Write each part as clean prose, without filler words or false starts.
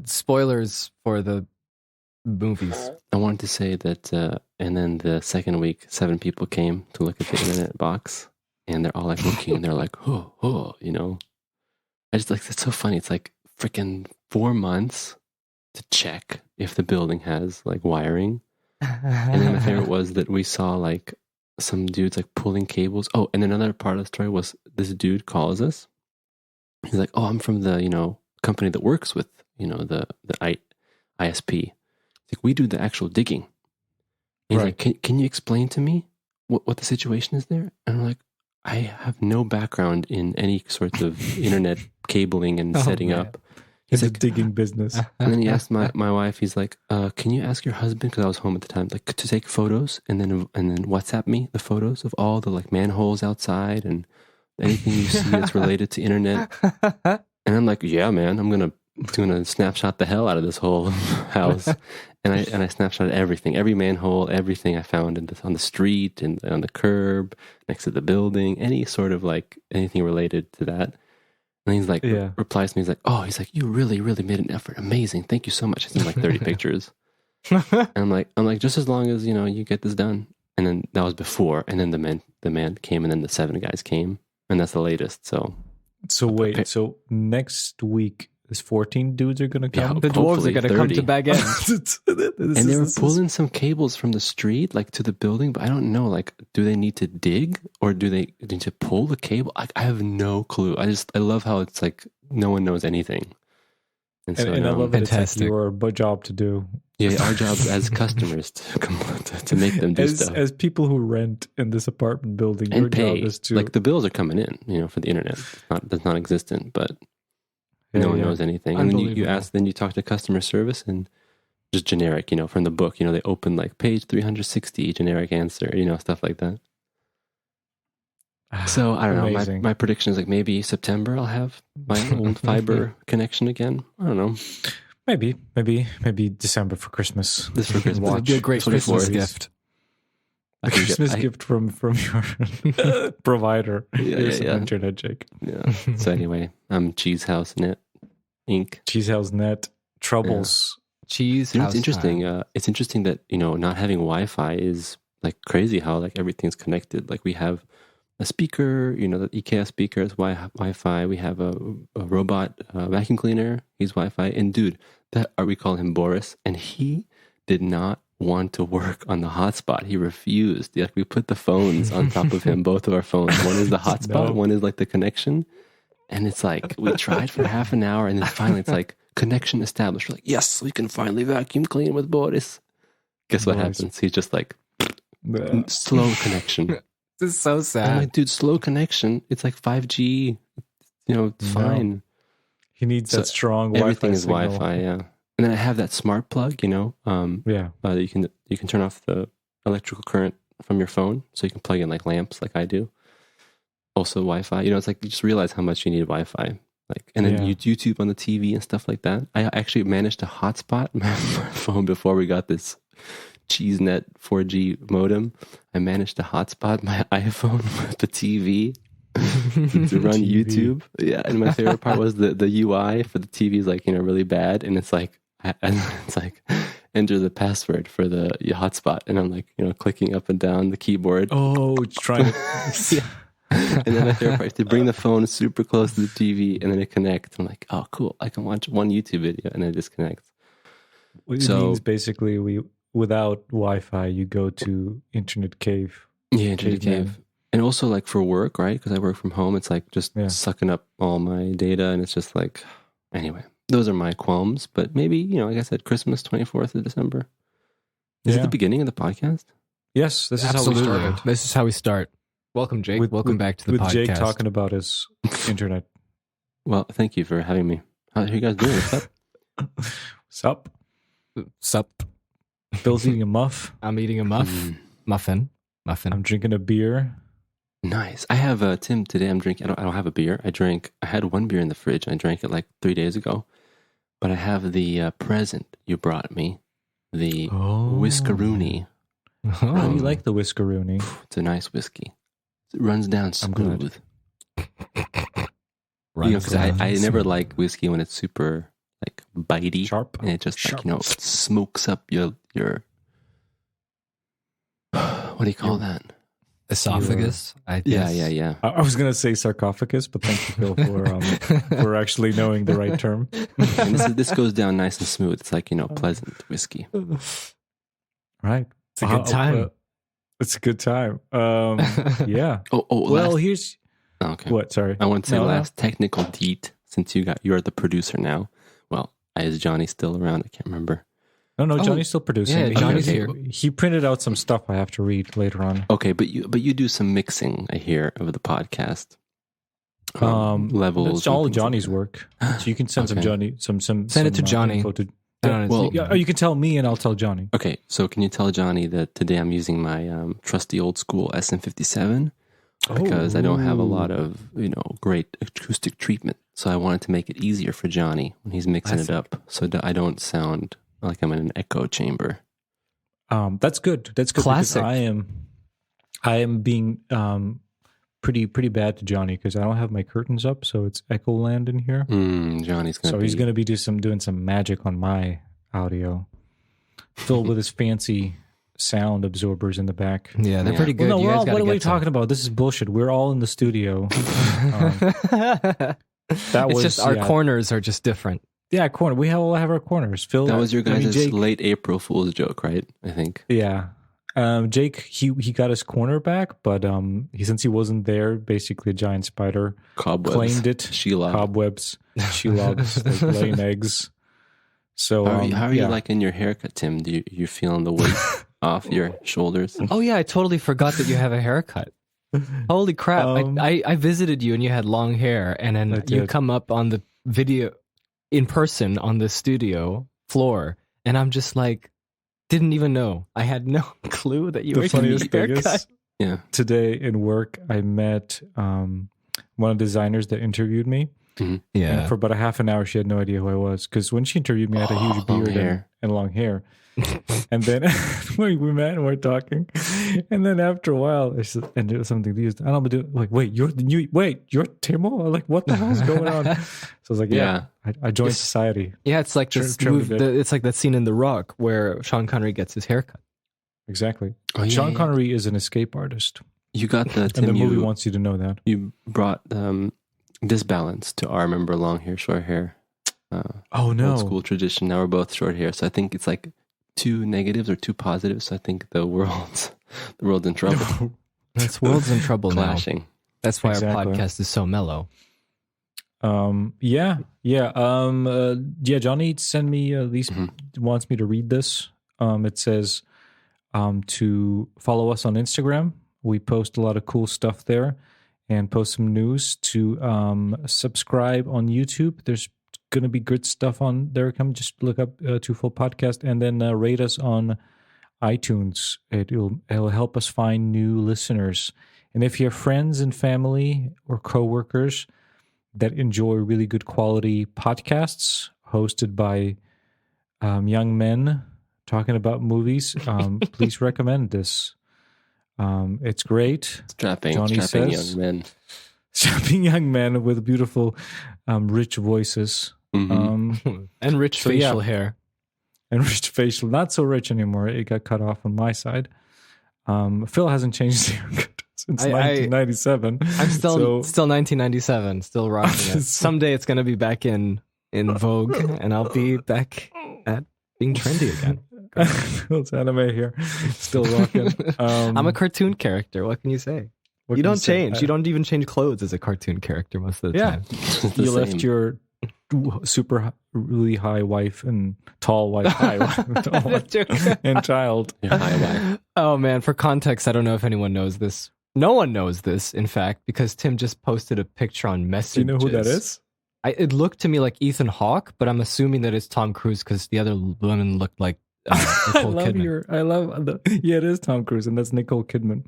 spoilers for the movies. I wanted to say that, and then the second week, 7 people came to look at the internet box, and they're all like looking, and they're like, oh, you know. I just like, it's so funny. It's like freaking 4 months to check if the building has like wiring. And then my favorite was that we saw like some dudes like pulling cables. Oh, and another part of the story was this dude calls us. He's like, oh, I'm from the, you know, company that works with, you know, the ISP. Like, we do the actual digging. And he's like, can you explain to me what the situation is there? And I'm like, I have no background in any sort of internet cabling and setting up. He's like, digging business. And then he asked my wife, he's like, can you ask your husband, because I was home at the time, like to take photos and then WhatsApp me the photos of all the like manholes outside and anything you see that's related to internet. And I'm like, yeah, man, I'm gonna snapshot the hell out of this whole house. And I snapshot everything, every manhole, everything I found on the street and on the curb, next to the building, any sort of like anything related to that. And he's like, replies to me, he's like, you really, really made an effort. Amazing. Thank you so much. I sent like 30 pictures. And I'm like, just as long as, you know, you get this done. And then that was before. And then the man came, and then the 7 guys came. And that's the latest. So wait, so next week, is 14 dudes are going to come? The dwarves are going to come to Bag End. And they were pulling some cables from the street, like to the building, but I don't know, like, do they need to dig or do they need to pull the cable? I have no clue. I love how it's like no one knows anything. And I love that it's like your job to do. Yeah, our job as customers to make them do stuff. As people who rent in this apartment building, and your pay. job is to... Like, the bills are coming in, you know, for the internet. That's not existent, but no one knows anything. And then you ask, then you talk to customer service and just generic, you know, from the book, you know, they open like page 360, generic answer, you know, stuff like that. So I don't know. My prediction is like maybe September I'll have my old fiber connection again. I don't know. Maybe December for Christmas. This for Christmas. It'd be a great Christmas gift. A Christmas gift from your provider. Here's some internet, Jake. Yeah. So anyway, I'm Cheese House Net Inc. Cheese House Net troubles. Yeah. Cheese House. It's interesting. It's interesting that, you know, not having Wi-Fi is like crazy. How like everything's connected. Like we have a speaker, you know, the IKEA speaker is Wi-Fi. We have a robot vacuum cleaner. He's Wi-Fi. And dude, we call him Boris, and he did not want to work on the hotspot. He refused. Like, we put the phones on top of him, both of our phones. One is the hotspot, one is like the connection. And it's like, we tried for half an hour, and then finally it's like, connection established. We're like, yes, we can finally vacuum clean with Boris. Guess what happens? He's just like, slow connection. This is so sad. I'm like, dude, slow connection. It's like 5G. You know, it's fine. He needs that strong Wi-Fi everything is signal. Wi-Fi, yeah. And then I have that smart plug, you know. That you can turn off the electrical current from your phone, so you can plug in like lamps, like I do. Also Wi-Fi, you know. It's like you just realize how much you need Wi-Fi, like, and then YouTube on the TV and stuff like that. I actually managed to hotspot my phone before we got this CheeseNet 4G modem. I managed to hotspot my iPhone with the TV to run YouTube. Yeah, and my favorite part was the UI for the TV is like, you know, really bad, and it's like enter the password for the hotspot, and I'm like, you know, clicking up and down the keyboard. Oh, it's trying to. And then my favorite part is to bring the phone super close to the TV, and then it connects. I'm like, oh, cool! I can watch one YouTube video, and then it disconnects. It means basically without Wi-Fi, you go to Internet Cave. Yeah, Internet Cave. And also like for work, right? Because I work from home, it's like just sucking up all my data, and it's just like, anyway, those are my qualms. But maybe, you know, like I said, Christmas 24th of December. Is it the beginning of the podcast? Yes, this is how we started. This is how we start. Welcome, Jake. Welcome back to the podcast. With Jake talking about his internet. Well, thank you for having me. How are you guys doing? What's up? Sup? Sup? Bill's eating a muff. I'm eating a muffin. I'm drinking a beer. Nice. I have Tim today. I'm drinking. I don't have a beer. I had one beer in the fridge, and I drank it like 3 days ago. But I have the present you brought me, the Whiskeroony. How do you like the Whiskeroony? It's a nice whiskey. It runs down smooth. Because I never like whiskey when it's super like bitey, Sharp. and it just Sharp. like, you know, smokes up your what do you call that? Esophagus. I Yeah, guess. yeah. I was gonna say sarcophagus, but thank you, Phil, for actually knowing the right term. And this goes down nice and smooth. It's like, you know, pleasant whiskey. Right. It's a good time. It's a good time. Yeah. Well, here's okay. what? Sorry, I want to say last technical deet, since you're the producer now. Well, is Johnny still around? I can't remember. No, Johnny's still producing. Yeah, Johnny's here. He printed out some stuff I have to read later on. Okay, but you do some mixing, I hear, of the podcast. Levels. It's all Johnny's work. So you can send some Johnny some send it to Johnny. You can tell me and I'll tell Johnny. Okay, so can you tell Johnny that today I'm using my trusty old school SM57 because I don't have a lot of, you know, great acoustic treatment. So I wanted to make it easier for Johnny when he's mixing it up, so that I don't sound like I'm in an echo chamber. That's good. That's good. Classic. I am being pretty bad to Johnny because I don't have my curtains up, so it's echo land in here. Johnny's gonna. So he's gonna be doing some magic on my audio, filled with his fancy sound absorbers in the back. Yeah, they're pretty good. Well, no, what are we talking about? This is bullshit. We're all in the studio. It's just our corners are just different. Yeah, corner. We all have our corners. Phil, that was your guys' late April Fool's joke, right? I think. Yeah. Jake, he got his corner back, but since he wasn't there, basically a giant spider claimed it. Cobwebs, Shelogs, like laying eggs. So how are you liking your haircut, Tim? Do you feeling the weight off your shoulders? Oh yeah, I totally forgot that you have a haircut. Holy crap! I visited you and you had long hair, and then you come up on the video in person on the studio floor, and I'm just like, didn't even know. I had no clue that you were getting a haircut. Yeah. Today in work, I met one of the designers that interviewed me. Mm-hmm. Yeah. And for about a half an hour, she had no idea who I was because when she interviewed me, I had a huge beard and long hair. And then we met and we're talking, and then after a while, I said, and there was something to use. And I'm like, wait, you're Timo? I'm like, what the hell is going on? So I was like, yeah. I joined society. Yeah, it's like this it's like that scene in The Rock where Sean Connery gets his haircut. Exactly. Sean Connery is an escape artist. You got the Tim, and the movie wants you to know that. You brought this balance to our member long hair, short hair. Old school tradition. Now we're both short hair, so I think it's like 2 negatives or 2 positives. So I think the world's in trouble. That's world's in trouble Clashing. now. That's why our podcast is so mellow. Yeah. Johnny sent me at least wants me to read this. It says to follow us on Instagram. We post a lot of cool stuff there and post some news. To subscribe on YouTube. There's going to be good stuff on there. Come just look up Twofold Podcast and then rate us on iTunes. It'll help us find new listeners. And if you have friends and family or coworkers that enjoy really good quality podcasts hosted by young men talking about movies, please recommend this. It's great. Strapping young men. Strapping young men with beautiful, rich voices. Mm-hmm. And rich facial hair. And rich facial. Not so rich anymore. It got cut off on my side. Phil hasn't changed his haircut since 1997. I'm still 1997, still rocking it. Someday it's going to be back in vogue, and I'll be back at being trendy again. It's anime here, still rocking. I'm a cartoon character. What can you say? You don't change. You don't even change clothes as a cartoon character most of the time. You left your super really high wife and tall wife, and child. High wife. Oh man, for context, I don't know if anyone knows this. No one knows this, in fact, because Tim just posted a picture on Messages. Do you know who that is? It looked to me like Ethan Hawke, but I'm assuming that it's Tom Cruise because the other women looked like Nicole Kidman. It is Tom Cruise, and that's Nicole Kidman.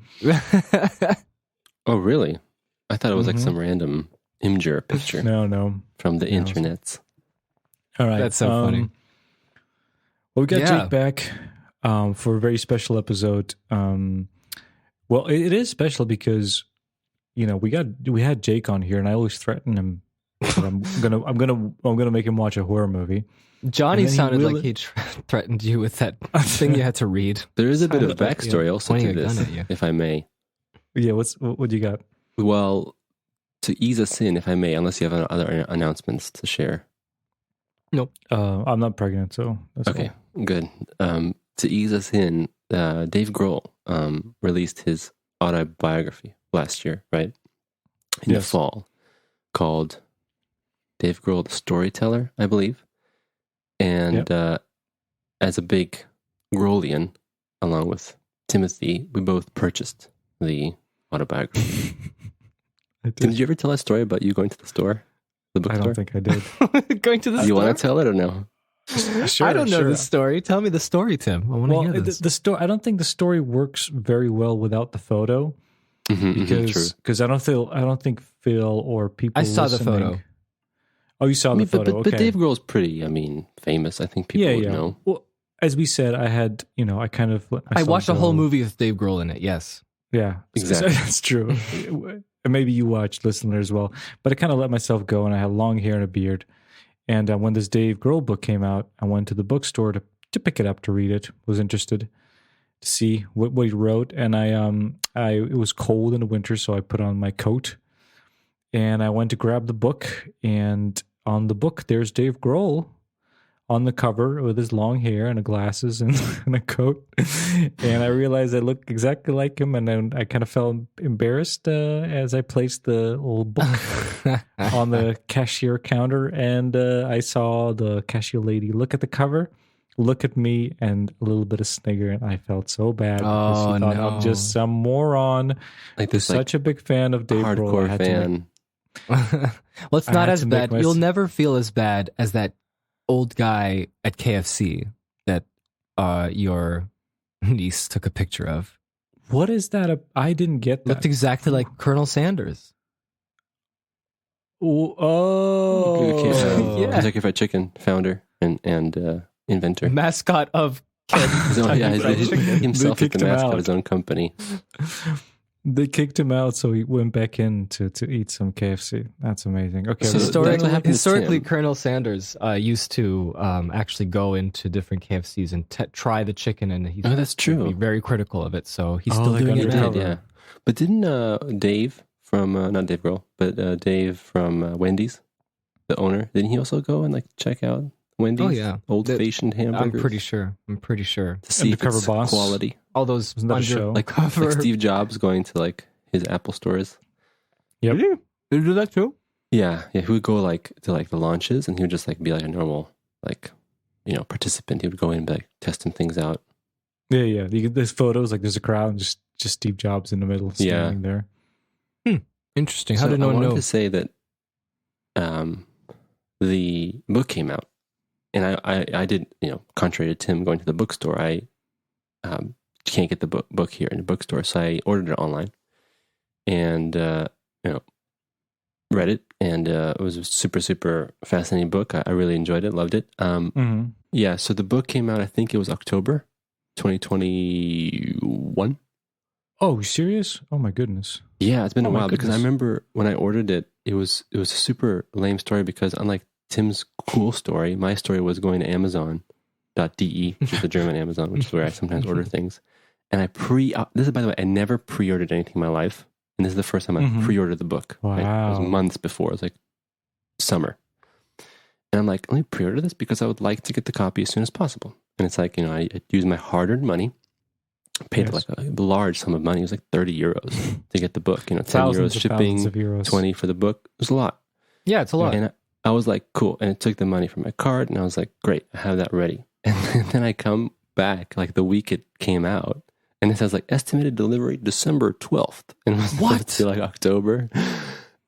Oh, really? I thought it was like some random Imgur picture. No. From the internets. All right. That's so funny. Well, we got Jake back for a very special episode. It is special because, we had Jake on here, and I always threaten him I'm gonna make him watch a horror movie. Johnny sounded like he threatened you with that thing you had to read. There is a bit of backstory also to this, if I may. Yeah, what do you got? Well, to ease us in, if I may, unless you have other announcements to share. Nope. I'm not pregnant, so that's okay. Cool. Good. To ease us in, Dave Grohl released his autobiography last year, right? In the fall, called Dave Grohl, the Storyteller, I believe. And as a big Grohlian, along with Timothy, we both purchased the autobiography. Did you ever tell a story about you going to the store? The bookstore? I don't think I did. Going to the store? You want to tell it or no? Sure, I don't know the story. Tell me the story, Tim. I want to hear this. The story. I don't think the story works very well without the photo, because I don't think Phil or people. I saw listening, the photo. Oh, you saw the photo. But Dave Grohl's pretty, famous. I think people would know. Well, as we said, I kind of let myself I watched go. a whole movie with Dave Grohl in it, yes. Yeah, exactly. That's true. And maybe you watched, listener, as well. But I kind of let myself go, and I had long hair and a beard. And when this Dave Grohl book came out, I went to the bookstore to pick it up to read it. Was interested to see what he wrote. And it was cold in the winter, so I put on my coat. And I went to grab the book, and on the book, there's Dave Grohl on the cover with his long hair and glasses and a coat. And I realized I looked exactly like him, and then I kind of felt embarrassed as I placed the little book on the cashier counter, and I saw the cashier lady look at the cover, look at me, and a little bit of snigger, and I felt so bad because she thought I'm just some moron. Like this, such a big fan of Dave Grohl. Hardcore fan. Well, it's not as bad. You'll never feel as bad as that old guy at KFC that your niece took a picture of. What is that? I didn't get that. Looked exactly like Colonel Sanders. Yeah. Kentucky Fried Chicken founder and inventor. Mascot of himself is the mascot of his own company. They kicked him out, so he went back in to eat some KFC. That's amazing. Okay, so historically, Colonel Sanders used to actually go into different KFCs and try the chicken, and that's true. Be very critical of it. So he's still doing it. Yeah, but didn't Dave from not Dave Grohl, but Dave from Wendy's, the owner, didn't he also go and check out Wendy's old-fashioned hamburgers? I'm pretty sure. To see if it's quality. All those like Steve Jobs going to his Apple stores. Yep. Did you do that too? Yeah. He would go to the launches, and he would just be like a normal participant. He would go in and testing things out. Yeah. There's photos there's a crowd and just Steve Jobs in the middle standing there. Interesting. How did no one know? I wanted to say that the book came out, and I did, contrary to Tim going to the bookstore, I can't get the book here in the bookstore, so I ordered it online, and read it, and it was a super, super fascinating book. I really enjoyed it, loved it. Yeah, so the book came out, I think it was October 2021. Oh, serious? Oh my goodness. Yeah, it's been a while because I remember when I ordered it, it was a super lame story because unlike Tim's cool story, my story was going to Amazon.de, which is the German Amazon, which is where I sometimes order things. And this is, by the way, I never pre-ordered anything in my life. And this is the first time I pre-ordered the book. Wow. Right? It was months before. It was summer. And I'm like, let me pre-order this because I would like to get the copy as soon as possible. And it's I used my hard-earned money, paid a large sum of money. It was 30 euros to get the book. 10 euros shipping, 20 for the book. It was a lot. Yeah, it's a lot. And I was like, cool. And it took the money from my card. And I was like, great, I have that ready. And then I come back the week it came out. And it says estimated delivery December 12th. And it was what? To October.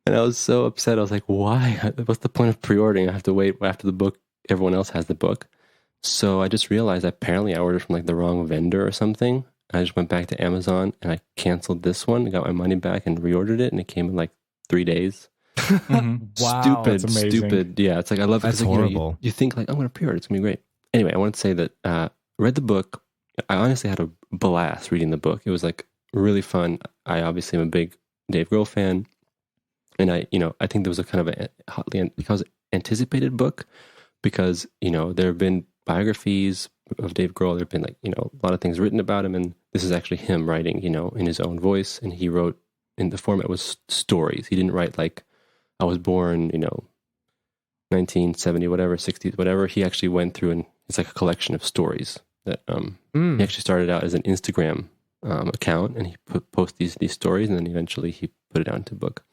And I was so upset. I was like, why? What's the point of pre-ordering? I have to wait after the book. Everyone else has the book. So I just realized apparently I ordered from the wrong vendor or something. I just went back to Amazon and I canceled this one, got my money back and reordered it. And it came in 3 days. Wow, stupid. Yeah, it's I love it. That's horrible. You think I'm going to pre-order. It's going to be great. Anyway, I want to say that read the book. I honestly had a blast reading the book. It was really fun. I obviously am a big Dave Grohl fan. And I think there was a kind of a hotly anticipated book because, there have been biographies of Dave Grohl. There have been a lot of things written about him. And this is actually him writing, in his own voice. And he wrote in the format was stories. He didn't write like, I was born, 1970, whatever, 60s, whatever. He actually went through and it's like a collection of stories that he actually started out as an Instagram account, and he post these stories, and then eventually he put it out into a book.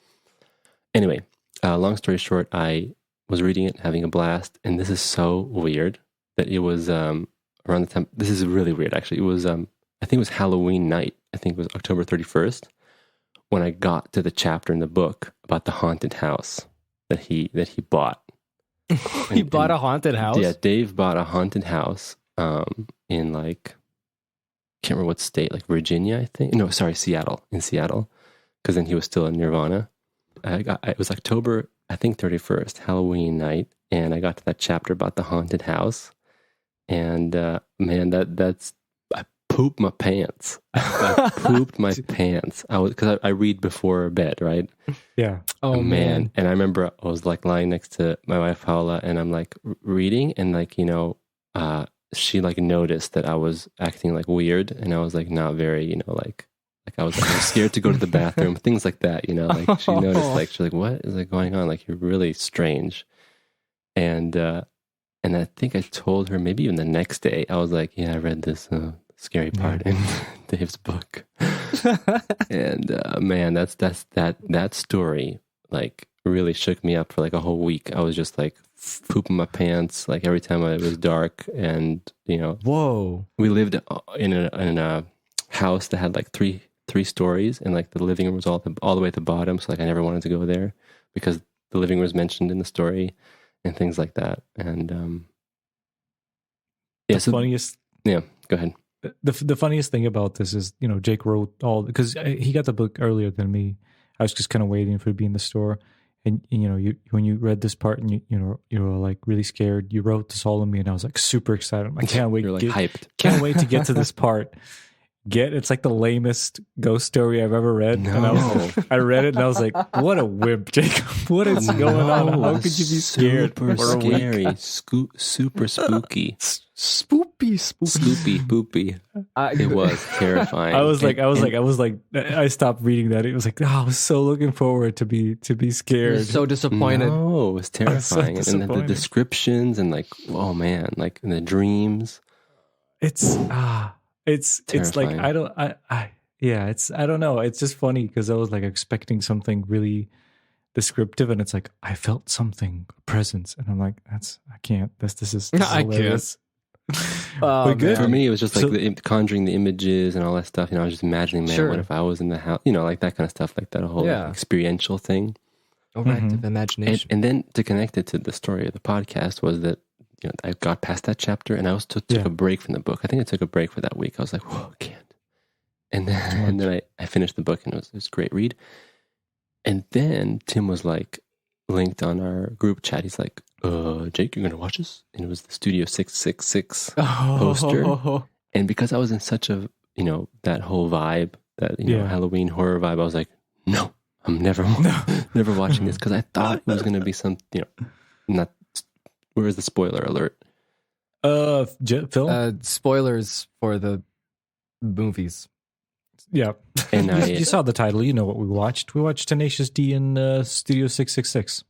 Anyway, long story short, I was reading it, having a blast, and this is so weird that it was around the time. This is really weird, actually. It was I think it was Halloween night. I think it was October 31st when I got to the chapter in the book about the haunted house that he bought. He bought a haunted house? Yeah, Dave bought a haunted house in like, can't remember what state, like Virginia, I think. No, sorry, Seattle. In Seattle, because then he was still in Nirvana. It was October, I think 31st, Halloween night, and I got to that chapter about the haunted house, and man, that's I pooped my pants. I pooped my pants. Because I read before bed, right? Yeah. Oh man. And I remember I was like lying next to my wife Paula, and I'm like reading, and like she like noticed that I was acting like weird, and I was like not very like I was scared to go to the bathroom, things like that. Like she noticed, like she's like, what is like going on? Like you're really strange, and I think I told her maybe even the next day. I was like, yeah, I read this scary part in Dave's book, and man, that story like really shook me up for like a whole week. I was just like pooping my pants like every time it was dark, and whoa, we lived in a house that had like three stories, and like the living room was all the way at the bottom, so like I never wanted to go there because the living room was mentioned in the story and things like that. And funniest, yeah, go ahead. The funniest thing about this is, Jake wrote all, because he got the book earlier than me. I was just kind of waiting for it to be in the store. And you when you read this part and you were like really scared, you wrote this all to me, and I was like super excited. I can't wait. You're like hyped. Can't wait to get to this part. It's like the lamest ghost story I've ever read. No. And I read it and I was like, what a wimp, Jacob. What is going on? How could you be scared? Super scary. Super spooky. Spoopy. It was terrifying. I stopped reading that. It was like, I was so looking forward to be scared. So disappointed. No, it was terrifying. So and the descriptions and like, oh man, like in the dreams. It's like I don't know. It's just funny because I was like expecting something really descriptive, and it's like I felt something, a presence, and I'm like, I can't. This is hilarious. But good for me. It was just like conjuring the images and all that stuff. I was just imagining, man, what if I was in the house? Like that kind of stuff, like that whole experiential thing, overactive imagination. And then to connect it to the story of the podcast was that. I got past that chapter, and I also took a break from the book. I think I took a break for that week. I was like, whoa, I can't. And then I finished the book, and it was a great read. And then Tim was like linked on our group chat. He's like, Jake, you're going to watch this? And it was the Studio 666 poster. And because I was in such a, that whole vibe, that, Halloween horror vibe, I was like, no, I'm never watching this, because I thought it was going to be some, not. Where is the spoiler alert? Film? Spoilers for the movies. Yeah. And you saw the title. You know what we watched. We watched Tenacious D in Studio 666.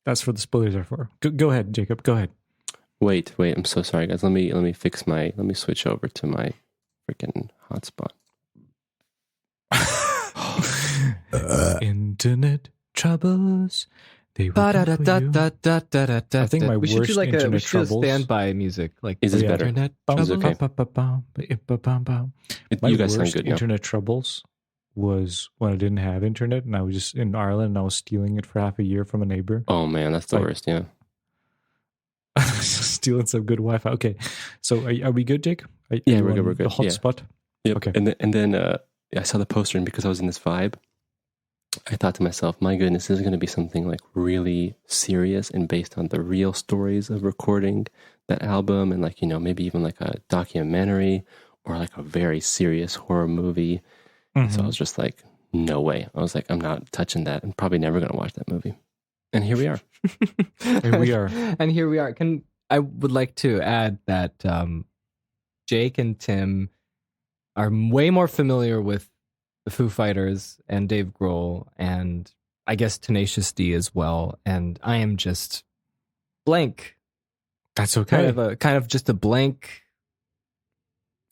That's what the spoilers are for. Go ahead, Jacob. Go ahead. Wait. I'm so sorry, guys. Let me switch over to my freaking hotspot. Internet troubles. I think my worst internet troubles. Standby music. Like, is this better? Internet troubles? Okay. My you guys worst sound good now. Internet troubles was when I didn't have internet, and I was just in Ireland, and I was stealing it for half a year from a neighbor. Oh man, that's the worst. Yeah. Stealing some good Wi-Fi. Okay, so are we good, Jake? We're good. We're good. The hotspot. Yep. Okay. And then I saw the poster, and because I was in this vibe, I thought to myself, my goodness, this is going to be something like really serious and based on the real stories of recording that album, and like, maybe even like a documentary or like a very serious horror movie. Mm-hmm. So I was just like, no way. I was like, I'm not touching that. I'm probably never going to watch that movie. And here we are. Here we are. And here we are. I would like to add that Jake and Tim are way more familiar with the Foo Fighters and Dave Grohl, and I guess Tenacious D as well. And I am just blank. That's okay. Kind of just a blank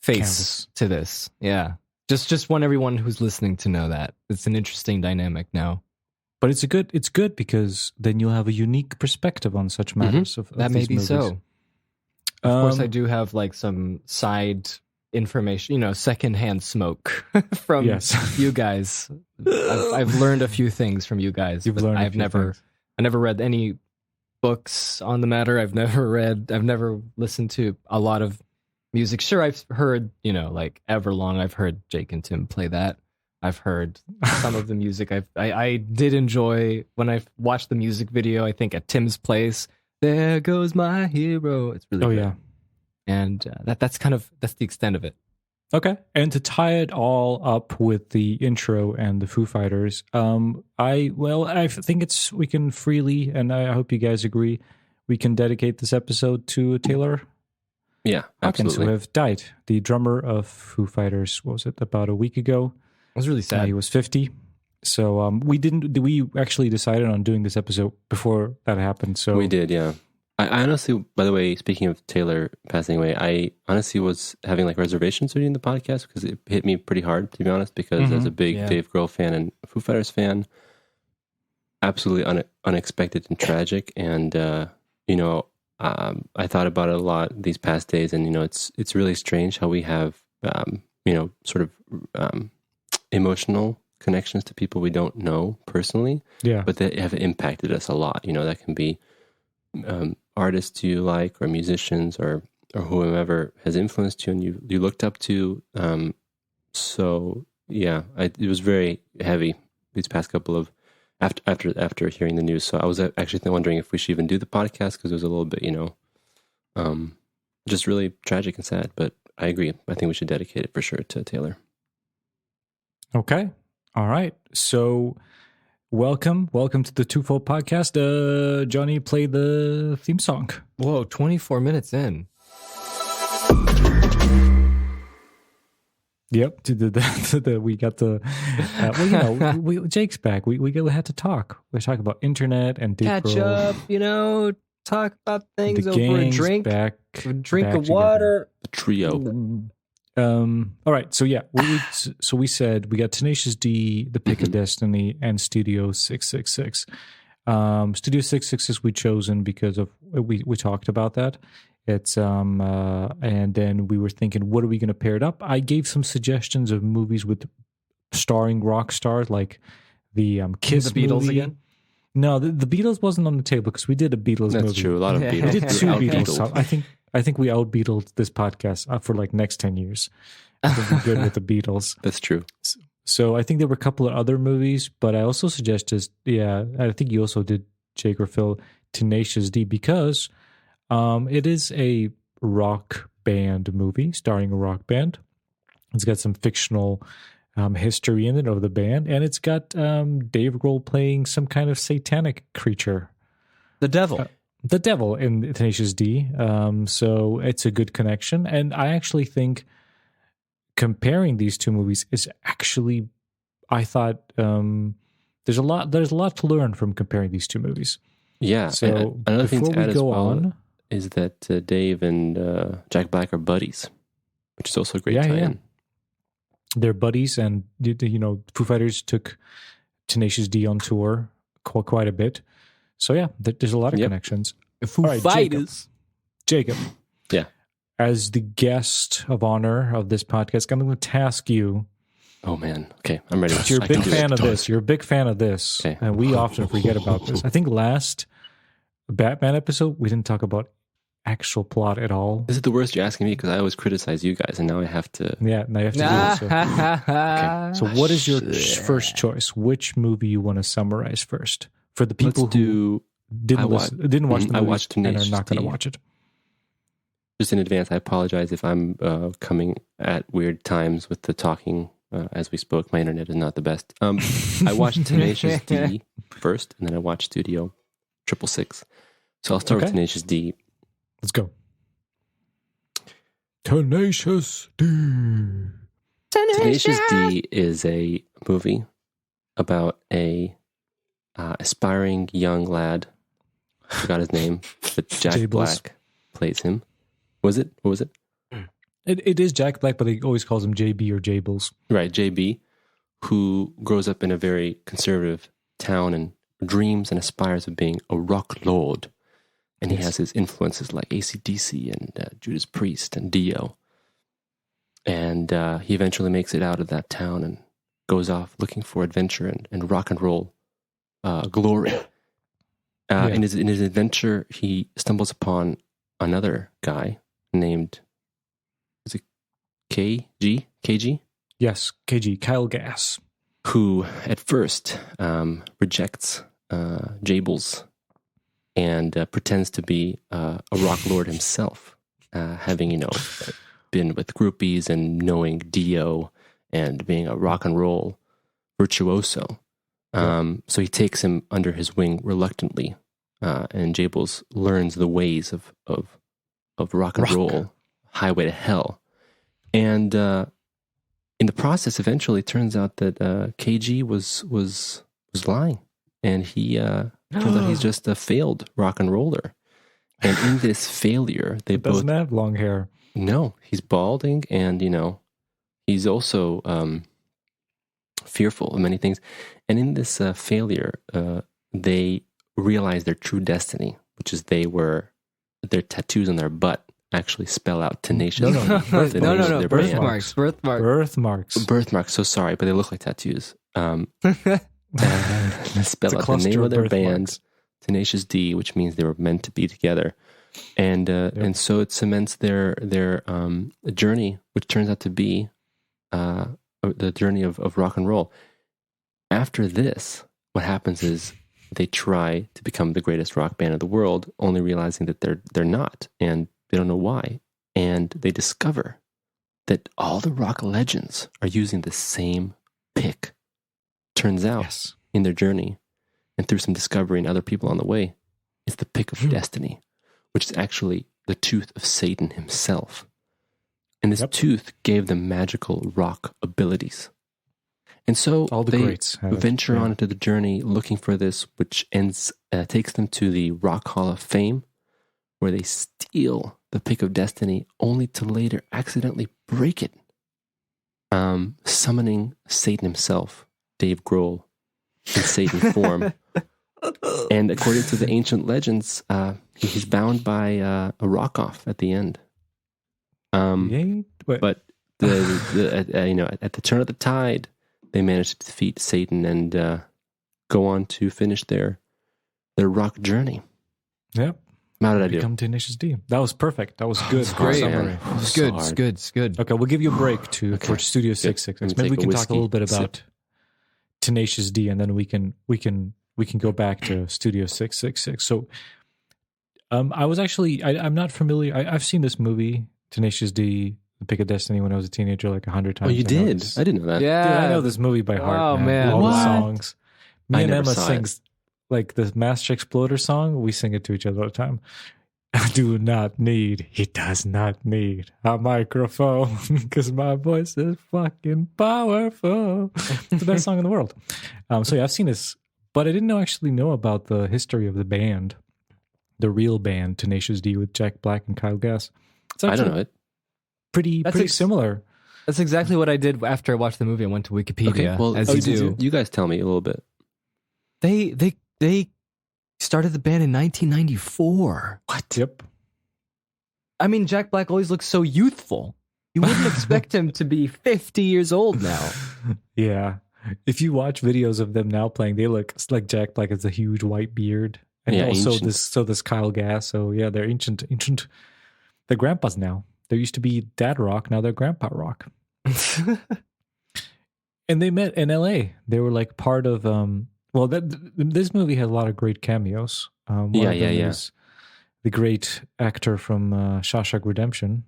face Canvas. to this. Yeah. Just want everyone who's listening to know that. It's an interesting dynamic now. But it's good because then you'll have a unique perspective on such matters. Of that may be movies. so. Of course, I do have like some side information, secondhand smoke from you guys. I've learned a few things from you guys. You've learned. I never read any books on the matter. I've never listened to a lot of music. Sure, I've heard, like Everlong. I've heard Jake and Tim play that. I've heard some of the music. I did enjoy when I watched the music video. I think at Tim's Place, "There Goes My Hero." It's really good. Yeah, and that's the extent of it. Okay, and to tie it all up with the intro and the Foo Fighters, I think we can freely, and I hope you guys agree, we can dedicate this episode to Taylor. Yeah, absolutely. Who have died. The drummer of Foo Fighters. What was it? About a week ago. It was really sad. He was 50. So we actually decided on doing this episode before that happened. So we did, yeah. I honestly, by the way, speaking of Taylor passing away, I honestly was having like reservations reading the podcast because it hit me pretty hard, to be honest, because as a big Dave Grohl fan and Foo Fighters fan, absolutely unexpected and tragic. And, I thought about it a lot these past days, and, it's really strange how we have, sort of emotional connections to people we don't know personally, but they have impacted us a lot. That can be artists you like, or musicians, or whoever has influenced you and you looked up to. So yeah, it was very heavy these past couple of after hearing the news. So I was actually wondering if we should even do the podcast, because it was a little bit, just really tragic and sad. But I agree. I think we should dedicate it for sure to Taylor. Okay. All right. So welcome to the Twofold podcast. Johnny, play the theme song. Whoa, 24 minutes in. Yep. We got the Jake's back. We had to talk. We talk about internet and catch up, talk about things the over a drink, back of water. The trio. All right, so yeah, we said we got Tenacious D, The Pick of Destiny, and Studio 666. Studio 666 we chosen because of we talked about that. It's and then we were thinking, what are we going to pair it up? I gave some suggestions of movies with starring rock stars, like the Kiss, the Beatles movie. again. No, the Beatles wasn't on the table because we did a Beatles movie. That's true. A lot of Beatles. We did two Beatles. So I think we out-Beatled this podcast for like next 10 years. I think we're good with the Beatles. That's true. So I think there were a couple of other movies, but I also suggested, I think you also did, Jake or Phil, Tenacious D, because it is a rock band movie starring a rock band. It's got some fictional history in it of the band, and it's got Dave Grohl playing some kind of satanic creature. The devil. The devil in Tenacious D. So it's a good connection. And I actually think comparing these two movies is actually, I thought there's a lot to learn from comparing these two movies. Yeah. So another thing before to add we go as well on, is that Dave and Jack Black are buddies, which is also a great tie-in. Yeah. They're buddies, and Foo Fighters took Tenacious D on tour quite a bit. So yeah, there's a lot of connections. Foo Fighters. Jacob. Yeah. As the guest of honor of this podcast, I'm going to task you. Oh man. Okay, I'm ready. You're a big fan of this. You're a big fan of this. Okay. And we often forget about this. I think last Batman episode, we didn't talk about actual plot at all. This is the worst you're asking me, because I always criticize you guys, and now I have to. Yeah, now you have to do it. Okay. So what is your first choice? Which movie you want to summarize first? For the people who didn't watch the movie and are not going to watch it. Just in advance, I apologize if I'm coming at weird times with the talking as we spoke. My internet is not the best. I watched Tenacious D first, and then I watched Studio 666. So I'll start with Tenacious D. Let's go. Tenacious D. Tenacious D is a movie about a aspiring young lad. I forgot his name, but Jack Black plays him. What was it? It is Jack Black, but he always calls him JB or Jables. Right, JB, who grows up in a very conservative town and dreams and aspires of being a rock lord. And he has his influences like AC/DC and Judas Priest and Dio. And he eventually makes it out of that town and goes off looking for adventure and rock and roll glory. In his adventure, he stumbles upon another guy named, is it KG? KG? Yes, KG, Kyle Gass. Who at first rejects Jables and pretends to be a rock lord himself, having, been with groupies and knowing Dio and being a rock and roll virtuoso. So he takes him under his wing reluctantly, and Jables learns the ways of rock and roll, highway to hell. And in the process, eventually, it turns out that KG was lying, and he turns out he's just a failed rock and roller. And in this failure, they both doesn't have long hair. No, he's balding, and he's also fearful of many things. And in this failure, they realize their true destiny, which is their tattoos on their butt actually spell out Tenacious. No, birthmarks. Birthmarks. So sorry, but they look like tattoos. Spell out the name of their band, Tenacious D, which means they were meant to be together, and so it cements their journey, which turns out to be the journey of rock and roll. After this, what happens is they try to become the greatest rock band of the world, only realizing that they're not, and they don't know why. And they discover that all the rock legends are using the same pick. Turns out, in their journey, and through some discovery and other people on the way, it's the pick of destiny, which is actually the tooth of Satan himself. And this tooth gave them magical rock abilities. And so all the they greats venture on into the journey looking for this, which takes them to the Rock Hall of Fame, where they steal the pick of destiny, only to later accidentally break it, summoning Satan himself, Dave Grohl, in Satan form. And according to the ancient legends, he's bound by a rock-off at the end. But at the turn of the tide, they managed to defeat Satan and go on to finish their rock journey. Yep. How did I do? Become Tenacious D. That was perfect. That was good. It's great. Summary. It's good. Okay, we'll give you a break for Studio 666. Maybe we can talk a little bit about Tenacious D, and then we can go back to Studio 666. So, I was actually I'm not familiar. I've seen this movie Tenacious D, The Pick of Destiny, when I was a teenager, like 100 times. Oh, you did? I didn't know that. Yeah, dude, I know this movie by heart. Oh man, all the songs. Me and Emma sings like the Master Exploder song. We sing it to each other all the time. He does not need a microphone because my voice is fucking powerful. It's the best song in the world. So yeah, I've seen this, but I didn't actually know about the history of the band, the real band, Tenacious D, with Jack Black and Kyle Gass. I don't know it. Pretty similar. That's exactly what I did after I watched the movie. I went to Wikipedia. Okay, well, as you do. You guys tell me a little bit. They started the band in 1994. What? Yep. I mean, Jack Black always looks so youthful. You wouldn't expect him to be 50 years old now. Yeah. If you watch videos of them now playing, they look like Jack Black has a huge white beard. And also this Kyle Gass. So yeah, they're ancient. They're grandpas now. There used to be dad rock. Now they're grandpa rock. And they met in LA. They were like part of, this movie had a lot of great cameos. One of them is the great actor from Shawshank Redemption.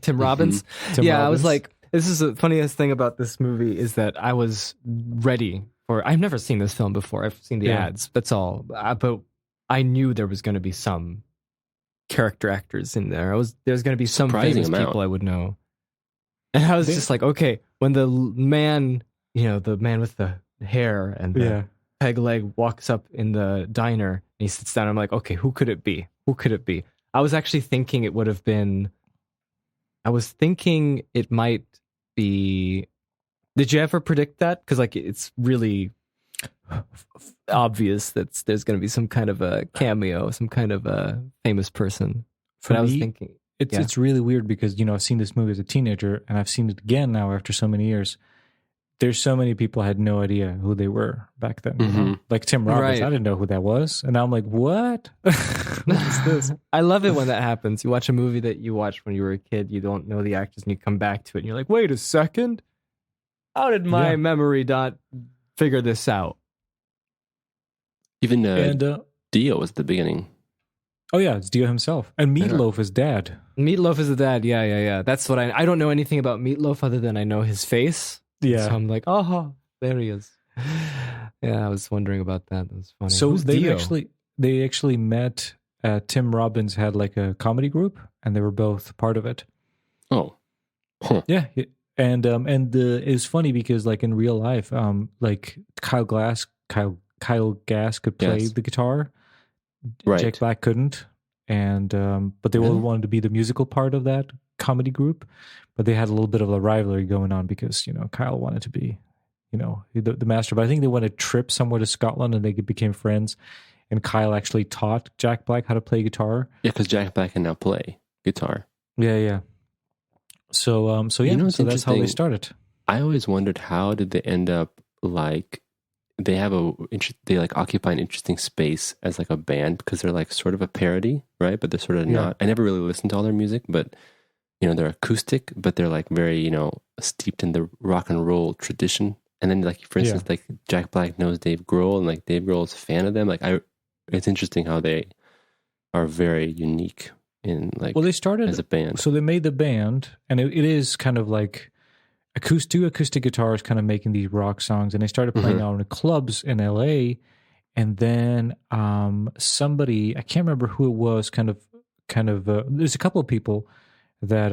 Tim Robbins. Tim Robbins. I was like, This is the funniest thing about this movie is that I was ready for. I've never seen this film before. I've seen the ads. That's all. But I knew there was going to be some character actors in there. There's going to be some famous people I would know. And I was just like, okay, when the man, the man with the hair and the peg leg walks up in the diner and he sits down, I'm like, okay, who could it be? Who could it be? I was actually thinking it would have been. I was thinking it might be. Did you ever predict that? Because it's really obvious that there's going to be some kind of a cameo, some kind of a famous person. But I was thinking it's really weird because I've seen this movie as a teenager and I've seen it again now after so many years. There's so many people I had no idea who they were back then. Mm-hmm. Like Tim Robbins, I didn't know who that was, and now I'm like, what? What is this? I love it when that happens. You watch a movie that you watched when you were a kid, you don't know the actors, and you come back to it, and you're like, wait a second, how did my memory not figure this out? Even Dio was at the beginning. Oh yeah, it's Dio himself, and Meatloaf is dad. Meatloaf is the dad. Yeah. That's what I don't know anything about Meatloaf other than I know his face. Yeah, so I'm like, oh, there he is. Yeah, I was wondering about that. That was funny. So Who's they Dio? actually met. Tim Robbins had like a comedy group, and they were both part of it. Oh, huh. Yeah, and it was funny because like in real life, like Kyle Gass could play the guitar. Right. Jack Black couldn't, and but they all wanted to be the musical part of that comedy group. But they had a little bit of a rivalry going on because Kyle wanted to be the master. But I think they went a trip somewhere to Scotland and they became friends. And Kyle actually taught Jack Black how to play guitar. Yeah, because Jack Black can now play guitar. Yeah. So so that's how they started. I always wondered, how did they end up like they occupy an interesting space as like a band, because they're like sort of a parody, right? But they're sort of not. I never really listened to all their music, but they're acoustic, but they're like very steeped in the rock and roll tradition. And then like for instance, like Jack Black knows Dave Grohl, and like Dave Grohl is a fan of them. Like it's interesting how they are very unique in like. Well, they started as a band, so they made the band, and it is kind of like acoustic guitars, kind of making these rock songs, and they started playing out in clubs in LA. And then somebody, I can't remember who it was, kind of. There's a couple of people that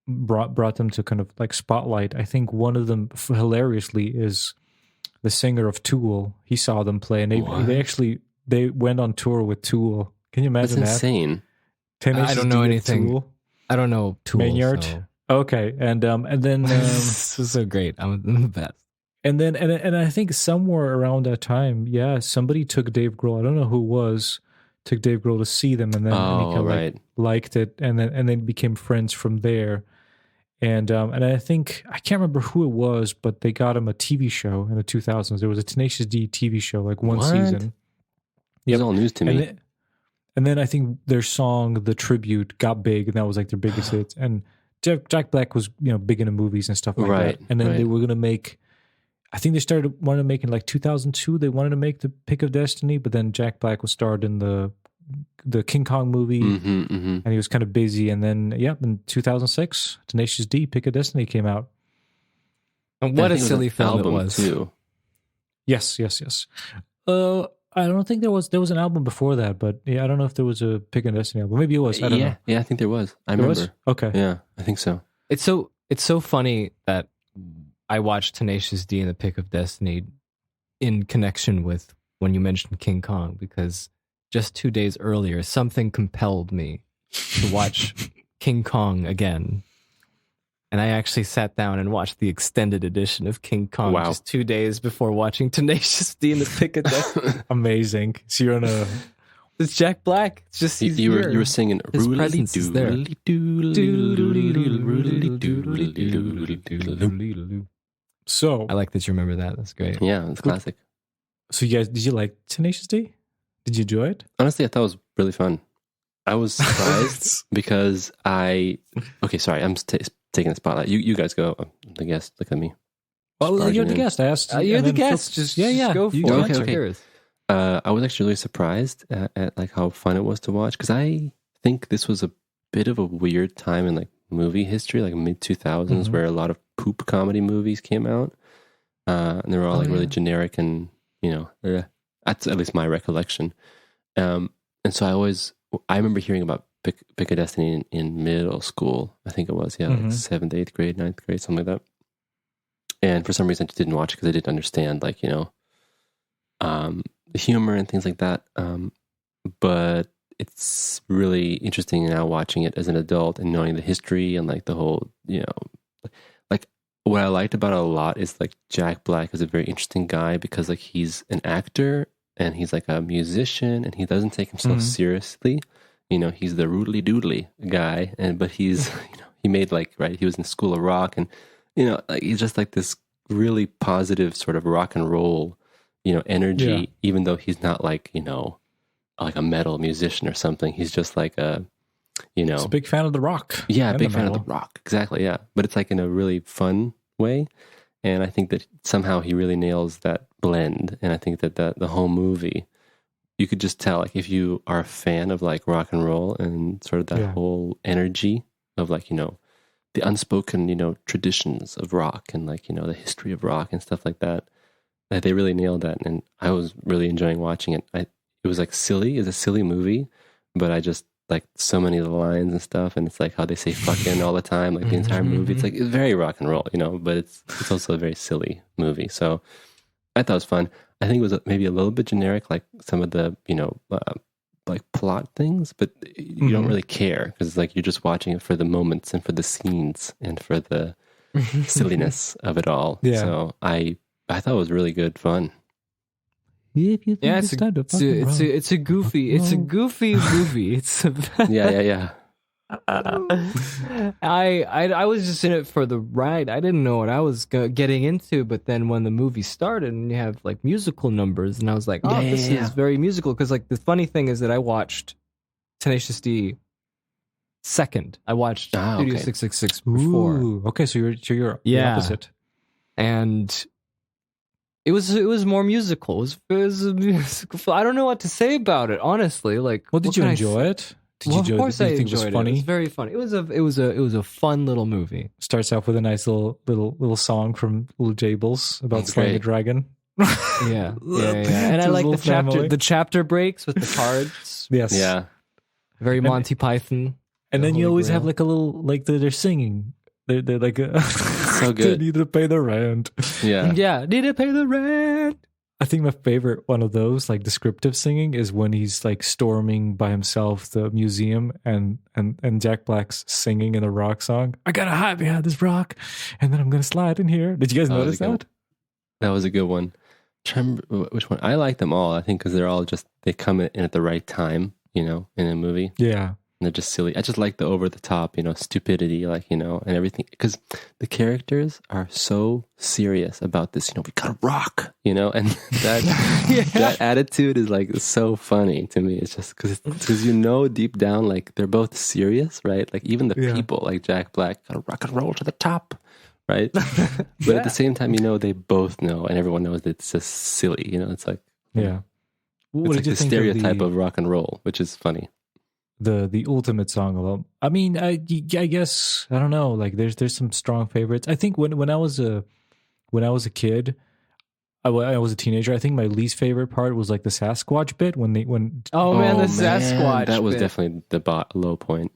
brought them to kind of like spotlight. I think one of them, hilariously, is the singer of Tool. He saw them play, and they went on tour with Tool. Can you imagine That's insane. that? I don't know anything. Tool? I don't know Tool. Maynard. So. Okay, and then this is so great. I'm the best. And then and I think somewhere around that time, somebody took Dave Grohl. I don't know who it was. Took Dave Grohl to see them, and then he liked it, and then became friends from there. And I think, I can't remember who it was, but they got him a TV show in the 2000s. There was a Tenacious D TV show, like one season. It's all news to me. And then I think their song, The Tribute, got big, and that was like their biggest hit. And Jack Black was big into movies and stuff like that. And then they were going to make, I think they wanted to make in like 2002, they wanted to make The Pick of Destiny, but then Jack Black was starred in the King Kong movie, and he was kind of busy. And then, in 2006, Tenacious D, Pick of Destiny came out. And what a silly film it was too. Yes. I don't think there was an album before that, but I don't know if there was a Pick of Destiny album. Maybe it was. I don't know. Yeah, I think there was. I remember. Okay. Yeah, I think so. It's so funny that I watched Tenacious D and the Pick of Destiny in connection with when you mentioned King Kong, because just 2 days earlier, something compelled me to watch King Kong again. And I actually sat down and watched the extended edition of King Kong just 2 days before watching Tenacious D and the Pick of Destiny. Amazing. So you're on a... It's Jack Black. It's just you were singing his presence is there. So I like that you remember that. That's great. Yeah, it's classic. So you guys, did you like Tenacious D? Did you enjoy it? Honestly, I thought it was really fun. I was surprised because sorry, I'm taking the spotlight. You guys go. I'm the guest. Look at me. Well, you're the guest. I asked. You're the guest. Just go for it. Okay. I was actually really surprised at like how fun it was to watch, because I think this was a bit of a weird time in like movie history, like mid 2000s, where a lot of poop comedy movies came out, and they were all like really generic and that's at least my recollection. And so I remember hearing about Pick a Destiny in middle school. I think it was like 7th, 8th grade, 9th grade, something like that. And for some reason, I just didn't watch it because I didn't understand the humor and things like that. But it's really interesting now watching it as an adult and knowing the history and like the whole, like what I liked about it a lot is like Jack Black is a very interesting guy because like he's an actor and he's like a musician and he doesn't take himself seriously. He's the roodly doodly guy, but he's, he made he was in School of Rock and, like he's just like this really positive sort of rock and roll, energy, even though he's not like, like a metal musician or something. He's just like he's a big fan of the rock. Yeah, big fan of the rock. Exactly. Yeah. But it's like in a really fun way. And I think that somehow he really nails that blend. And I think that the whole movie, you could just tell, like, if you are a fan of like rock and roll and sort of that whole energy of like, the unspoken, traditions of rock and like, the history of rock and stuff like that they really nailed that. And I was really enjoying watching it. It was like silly. It's a silly movie, but I just like so many of the lines and stuff. And it's like how they say fucking all the time, like the entire movie. It's like, it's very rock and roll, but it's also a very silly movie. So I thought it was fun. I think it was maybe a little bit generic, like some of the, like plot things, but you don't really care because like you're just watching it for the moments and for the scenes and for the silliness of it all. Yeah. So I thought it was really good fun. It's a goofy movie. It's yeah. I was just in it for the ride. I didn't know what I was getting into, but then when the movie started and you have like musical numbers, and I was like, this is very musical. Because like the funny thing is that I watched Tenacious D second. I watched Studio 666 before. Ooh, okay, so you're the opposite. And it was more musical. It was a musical. I don't know what to say about it, honestly. Like, well, did you enjoy it? Of course, I enjoyed it. It was very funny. It was a fun little movie. Starts off with a nice little song from Little Jables about slaying the dragon. Yeah. And I like the chapter breaks with the cards. Yes. Yeah. Very Monty Python. And then you always have like a little like they're singing. They're like so good. They need to pay the rent. Yeah. Yeah. Need to pay the rent. I think my favorite one of those, like descriptive singing, is when he's like storming by himself the museum and Jack Black's singing in a rock song. I gotta hide behind this rock, and then I'm gonna slide in here. Did you guys notice that? That was a good one. Which one? I like them all. I think because they're all they come in at the right time, in a movie. Yeah. And they're just silly. I just like the over the top, stupidity, like, and everything. Because the characters are so serious about this, we gotta rock, and that that attitude is like so funny to me. It's just because deep down, like they're both serious, right? Like even the people, like Jack Black, gotta rock and roll to the top, right? But at the same time, they both know, and everyone knows that it's just silly. It's like it's like the stereotype of rock and roll, which is funny. The ultimate song of them. I mean, I guess I don't know. Like, there's some strong favorites. I think when I was a kid, I was a teenager. I think my least favorite part was like the Sasquatch bit Sasquatch. That was definitely the low point.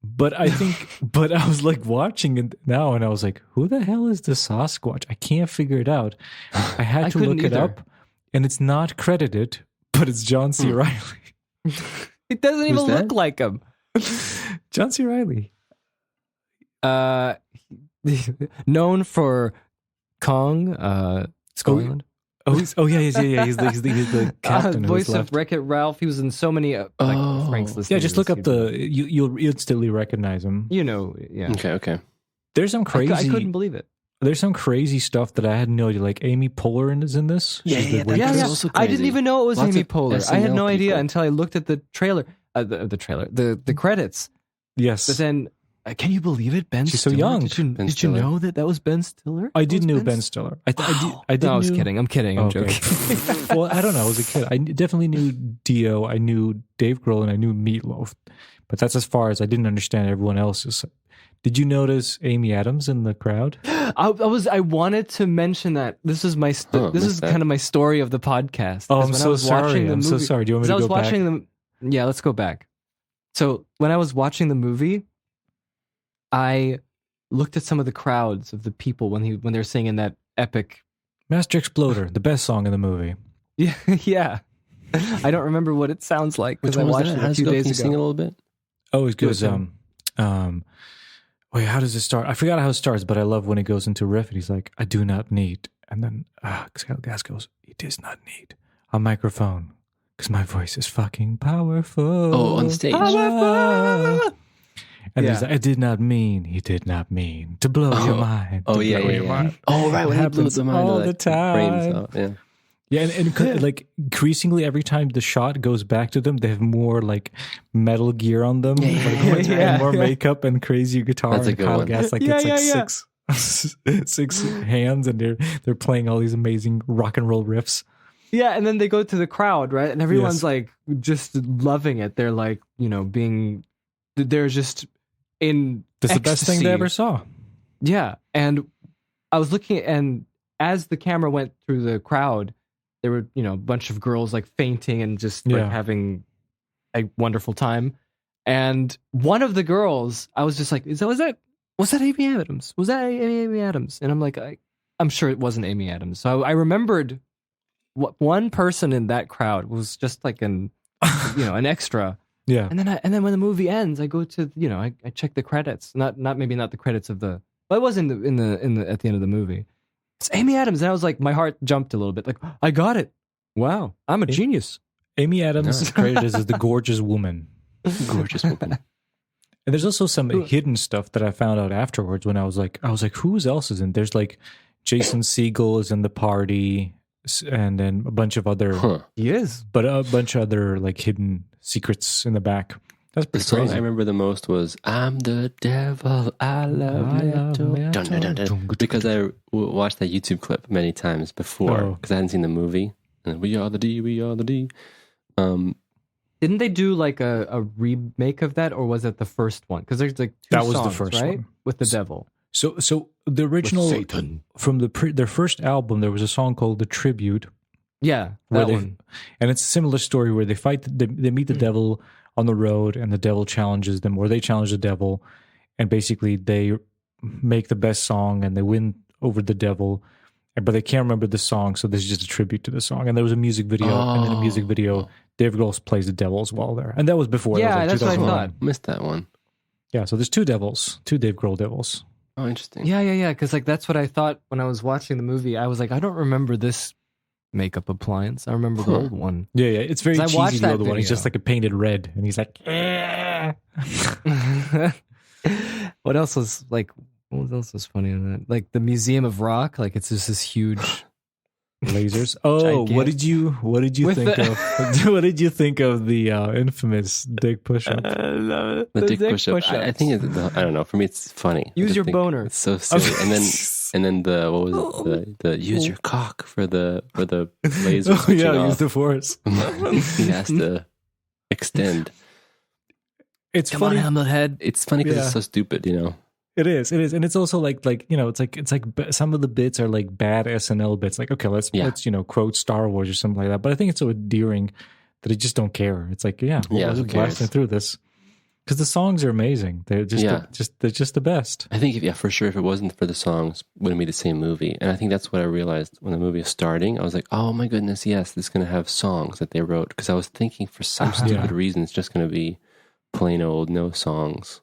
But I think, I was like watching it now, and I was like, who the hell is the Sasquatch? I can't figure it out. I had to look it up, and it's not credited, but it's John C. Reilly. It doesn't even look like him. John C. Reilly. Known for Kong, Skull Island. He's the captain. Voice of Wreck-It Ralph. He was in so many Frank's List. Yeah, just look up you'll instantly recognize him. Yeah. Okay. There's some crazy. I couldn't believe it. There's some crazy stuff that I had no idea. Like Amy Poehler is in this. Yeah. I didn't even know it was Amy Poehler. I had no idea until I looked at the trailer. The credits. Yes. But then, can you believe it? Ben She's Stiller? so young. Did you know that was Ben Stiller? I did know Ben Stiller. I was kidding. I'm kidding. I'm joking. Well, I don't know. I was a kid. I definitely knew Dio. I knew Dave Grohl, and I knew Meatloaf. But that's as far as I didn't understand everyone else's. Did you notice Amy Adams in the crowd? I wanted to mention that this is my this is kind of my story of the podcast. Oh, I'm so sorry. I'm so sorry. Do you want me to go back? Yeah, let's go back. So when I was watching the movie, I looked at some of the crowds of the people when they're singing that epic Master Exploder, the best song in the movie. Yeah, yeah. I don't remember what it sounds like because I watched it a few days ago. Sing a little bit. Oh, it goes. Wait, how does it start? I forgot how it starts, but I love when he goes into riff and he's like, "I do not need," and then Gas goes, "He does not need a microphone because my voice is fucking powerful." Oh, on stage. Powerful. And he's like, "I did not mean. He did not mean to blow your mind." Oh yeah. Oh right, it happens all the time. Yeah. Yeah, and like increasingly every time the shot goes back to them, they have more like Metal Gear on them, and more makeup and crazy guitar. That's a good one. Gas, like six hands, and they're playing all these amazing rock and roll riffs. Yeah, and then they go to the crowd, right? And everyone's like just loving it. They're like, they're just in. That's the best thing they ever saw. Yeah, and I was looking, and as the camera went through the crowd, there were, a bunch of girls like fainting and just like having a wonderful time. And one of the girls, I was just like, was that Amy Adams? Was that Amy Adams? And I'm like, I'm sure it wasn't Amy Adams. So I remembered what one person in that crowd was just like an extra. Yeah. And then when the movie ends, I go to, I check the credits, not the credits of the, but it was in the at the end of the movie. It's Amy Adams. And I was like, my heart jumped a little bit. Like, I got it. Wow. I'm a genius. Amy Adams is credited as the gorgeous woman. Gorgeous woman. And there's also some hidden stuff that I found out afterwards when I was like, who else is in? There's like Jason Segel is in the party, and then a bunch of other. He is. But a bunch of other like hidden secrets in the back. That's pretty crazy. The song I remember the most was "I'm the Devil, I love metal." Because I watched that YouTube clip many times before because I hadn't seen the movie. And we are the D, we are the D. Didn't they do like a remake of that, or was it the first one? Because there's like two songs, the first right? one With the devil. So the original from their first album, there was a song called "The Tribute." Yeah, that one. And it's a similar story where they meet the devil on the road, and the devil challenges them, or they challenge the devil, and basically they make the best song and they win over the devil, but they can't remember the song, so this is just a tribute to the song. And there was a music video, and in a music video, Dave Grohl plays the devil as well there, and that was before. Yeah, that was like that's what I thought. Missed that one. Yeah, so there's two Dave Grohl devils. Oh, interesting. Yeah, because like that's what I thought when I was watching the movie. I was like, I don't remember this makeup appliance. I remember the old one. Yeah, it's very cheesy. The other one, he's just like a painted red, and he's like, What else was funny in that? Like the Museum of Rock, like it's just this huge lasers. Oh, what did you think of? What did you think of the infamous dick push-up? The dick push-up. I think I don't know. For me, it's funny. Use your boner. It's so silly. And then the what was it? The use your cock for the laser. Use the force. He has to extend. It's Come funny. on, Hammerhead. It's funny because it's so stupid, It is, and it's also like it's like some of the bits are like bad SNL bits. Like, okay, let's quote Star Wars or something like that. But I think it's so endearing that I just don't care. It's like, we're just blasting through this because the songs are amazing. They're just they're just the best. I think for sure, if it wasn't for the songs, it wouldn't be the same movie. And I think that's what I realized when the movie was starting. I was like, oh my goodness, yes, this is going to have songs that they wrote, because I was thinking for some stupid reason it's just going to be plain old no songs.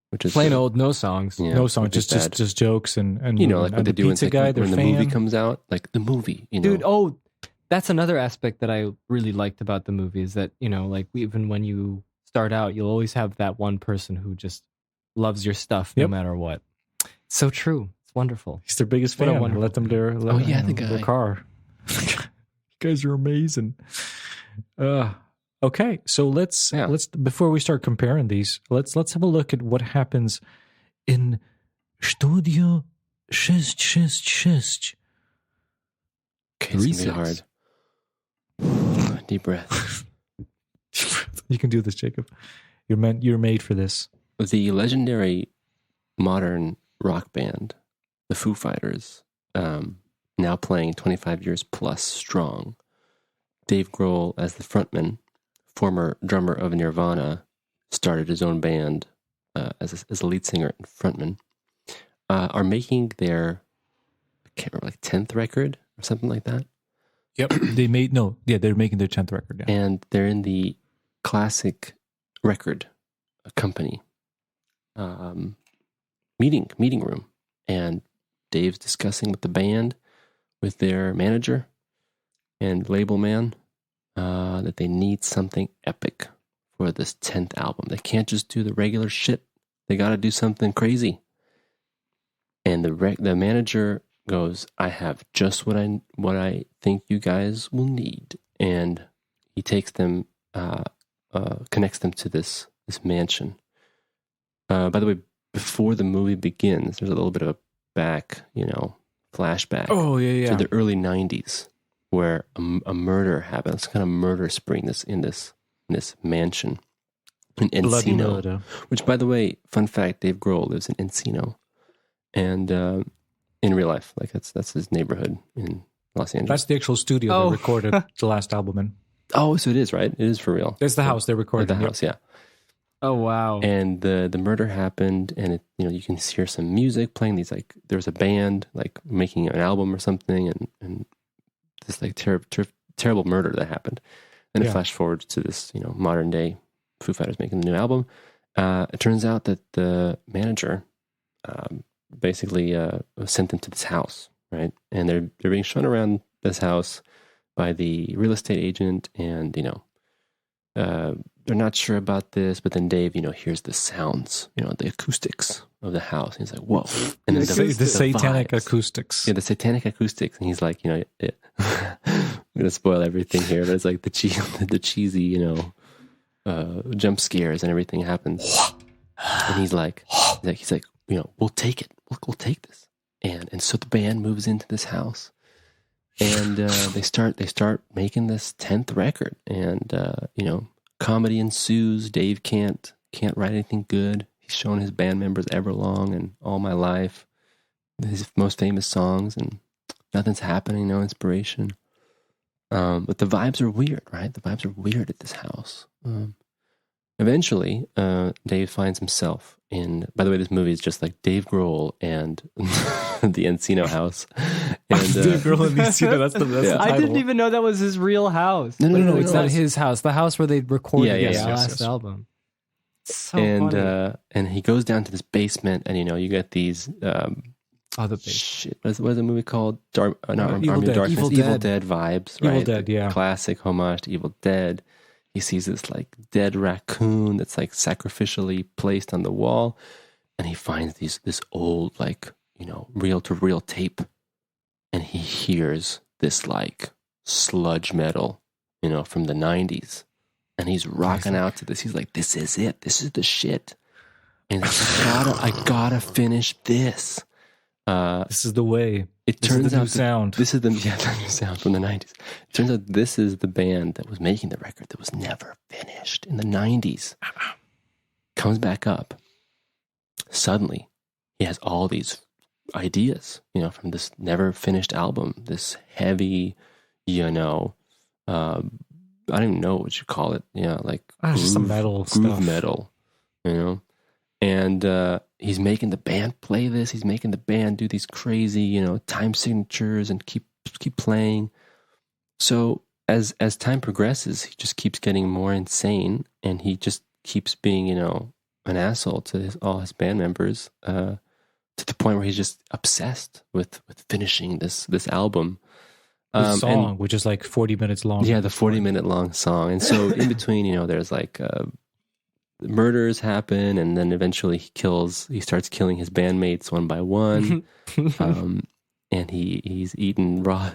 Which is plain old no songs. Yeah, no songs, just jokes and like what they do pizza guy, when the movie comes out, like the movie, Dude, that's another aspect that I really liked about the movie is that, like even when you start out, you'll always have that one person who just loves your stuff no matter what. It's so true. It's wonderful. He's their biggest fan. Let them their car. You guys are amazing. Okay, so let's before we start comparing these, let's have a look at what happens in Studio 666. Okay, it's gonna be hard. Deep breath. You can do this, Jacob. You're made for this. the legendary modern rock band, the Foo Fighters, now playing 25 years plus strong. Dave Grohl as the frontman, former drummer of Nirvana, started his own band as a lead singer and frontman, are making their, I can't remember, like 10th record or something like that. Yep. They're making their 10th record. Yeah. And they're in the classic record company meeting room. And Dave's discussing with the band, with their manager and label man, that they need something epic for this 10th album. They can't just do the regular shit. They got to do something crazy. And the manager goes, I have just what I think you guys will need. And he takes them, connects them to this mansion. By the way, before the movie begins, there's a little bit of a flashback. Oh, yeah. To the early 90s, where a murder happened. It's kind of murder spree in this mansion in Encino. Which, by the way, fun fact: Dave Grohl lives in Encino, and in real life, like that's his neighborhood in Los Angeles. That's the actual studio they recorded the last album in. Oh, so it is, right? It is for real. There's the house they recorded. The house, yeah. Oh wow! And the murder happened, and you can hear some music playing. There was a band like making an album or something, and this like terrible murder that happened. And it flashed forward to this modern day Foo Fighters making the new album. It turns out that the manager basically sent them to this house, right? And they're being shown around this house by the real estate agent, and they're not sure about this, but then Dave, hears the sounds, the acoustics of the house. And he's like, whoa. And then the satanic vibes. acoustics. Yeah, the satanic acoustics. And he's like, I'm going to spoil everything here, but it's like the cheesy, jump scares and everything happens. And he's like, we'll take it. We'll take this. And so the band moves into this house. And they start making this 10th record. And, comedy ensues. Dave can't write anything good. He's shown his band members Everlong and All My Life, his most famous songs, and nothing's happening, no inspiration. But the vibes are weird, right? The vibes are weird at this house. Eventually, Dave finds himself in, by the way, this movie is just like Dave Grohl and the Encino house. And, Dave Grohl and Encino, that's the title. I didn't even know that was his real house. No, it's not his house. The house where they recorded his last album. So funny. And he goes down to this basement, and you get these the basement. Shit. What is the movie called? Army of Darkness. Evil Dead vibes, right? Evil Dead, yeah. Classic homage to Evil Dead. He sees this like dead raccoon that's like sacrificially placed on the wall, and he finds this old reel to reel tape, and he hears this like sludge metal, from the 90s, and he's rocking out to this. He's like, "This is it. This is the shit." And I gotta finish this. This is the way. It turns out sound. This is the new sound from the 90s. It turns out this is the band that was making the record that was never finished in the 90s. Comes back up. Suddenly, he has all these ideas, from this never finished album, this heavy, I don't even know what you call it. Yeah, like just some metal groove stuff. metal, And he's making the band play this. He's making the band do these crazy, time signatures and keep playing. So as time progresses, he just keeps getting more insane, and he just keeps being, an asshole to all his band members, to the point where he's just obsessed with finishing this album. The song, which is like 40 minutes long. Yeah, the 40-minute long song. And so in between, there's like murders happen, and then eventually he starts killing his bandmates one by one. And he's eating raw,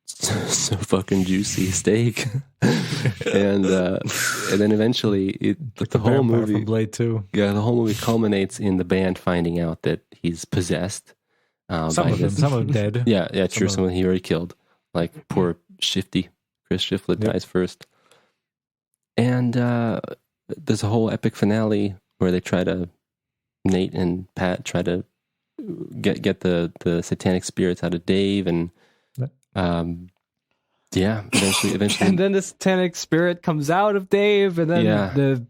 so fucking juicy steak. and then eventually the whole movie from Blade 2. Yeah, the whole movie culminates in the band finding out that he's possessed. Some of them dead. Yeah, true. Someone he already killed. Like poor Shifty. Chris Shiflett dies first. And there's a whole epic finale where they try to Nate and Pat try to get the satanic spirits out of Dave, and eventually, and then the satanic spirit comes out of Dave, and then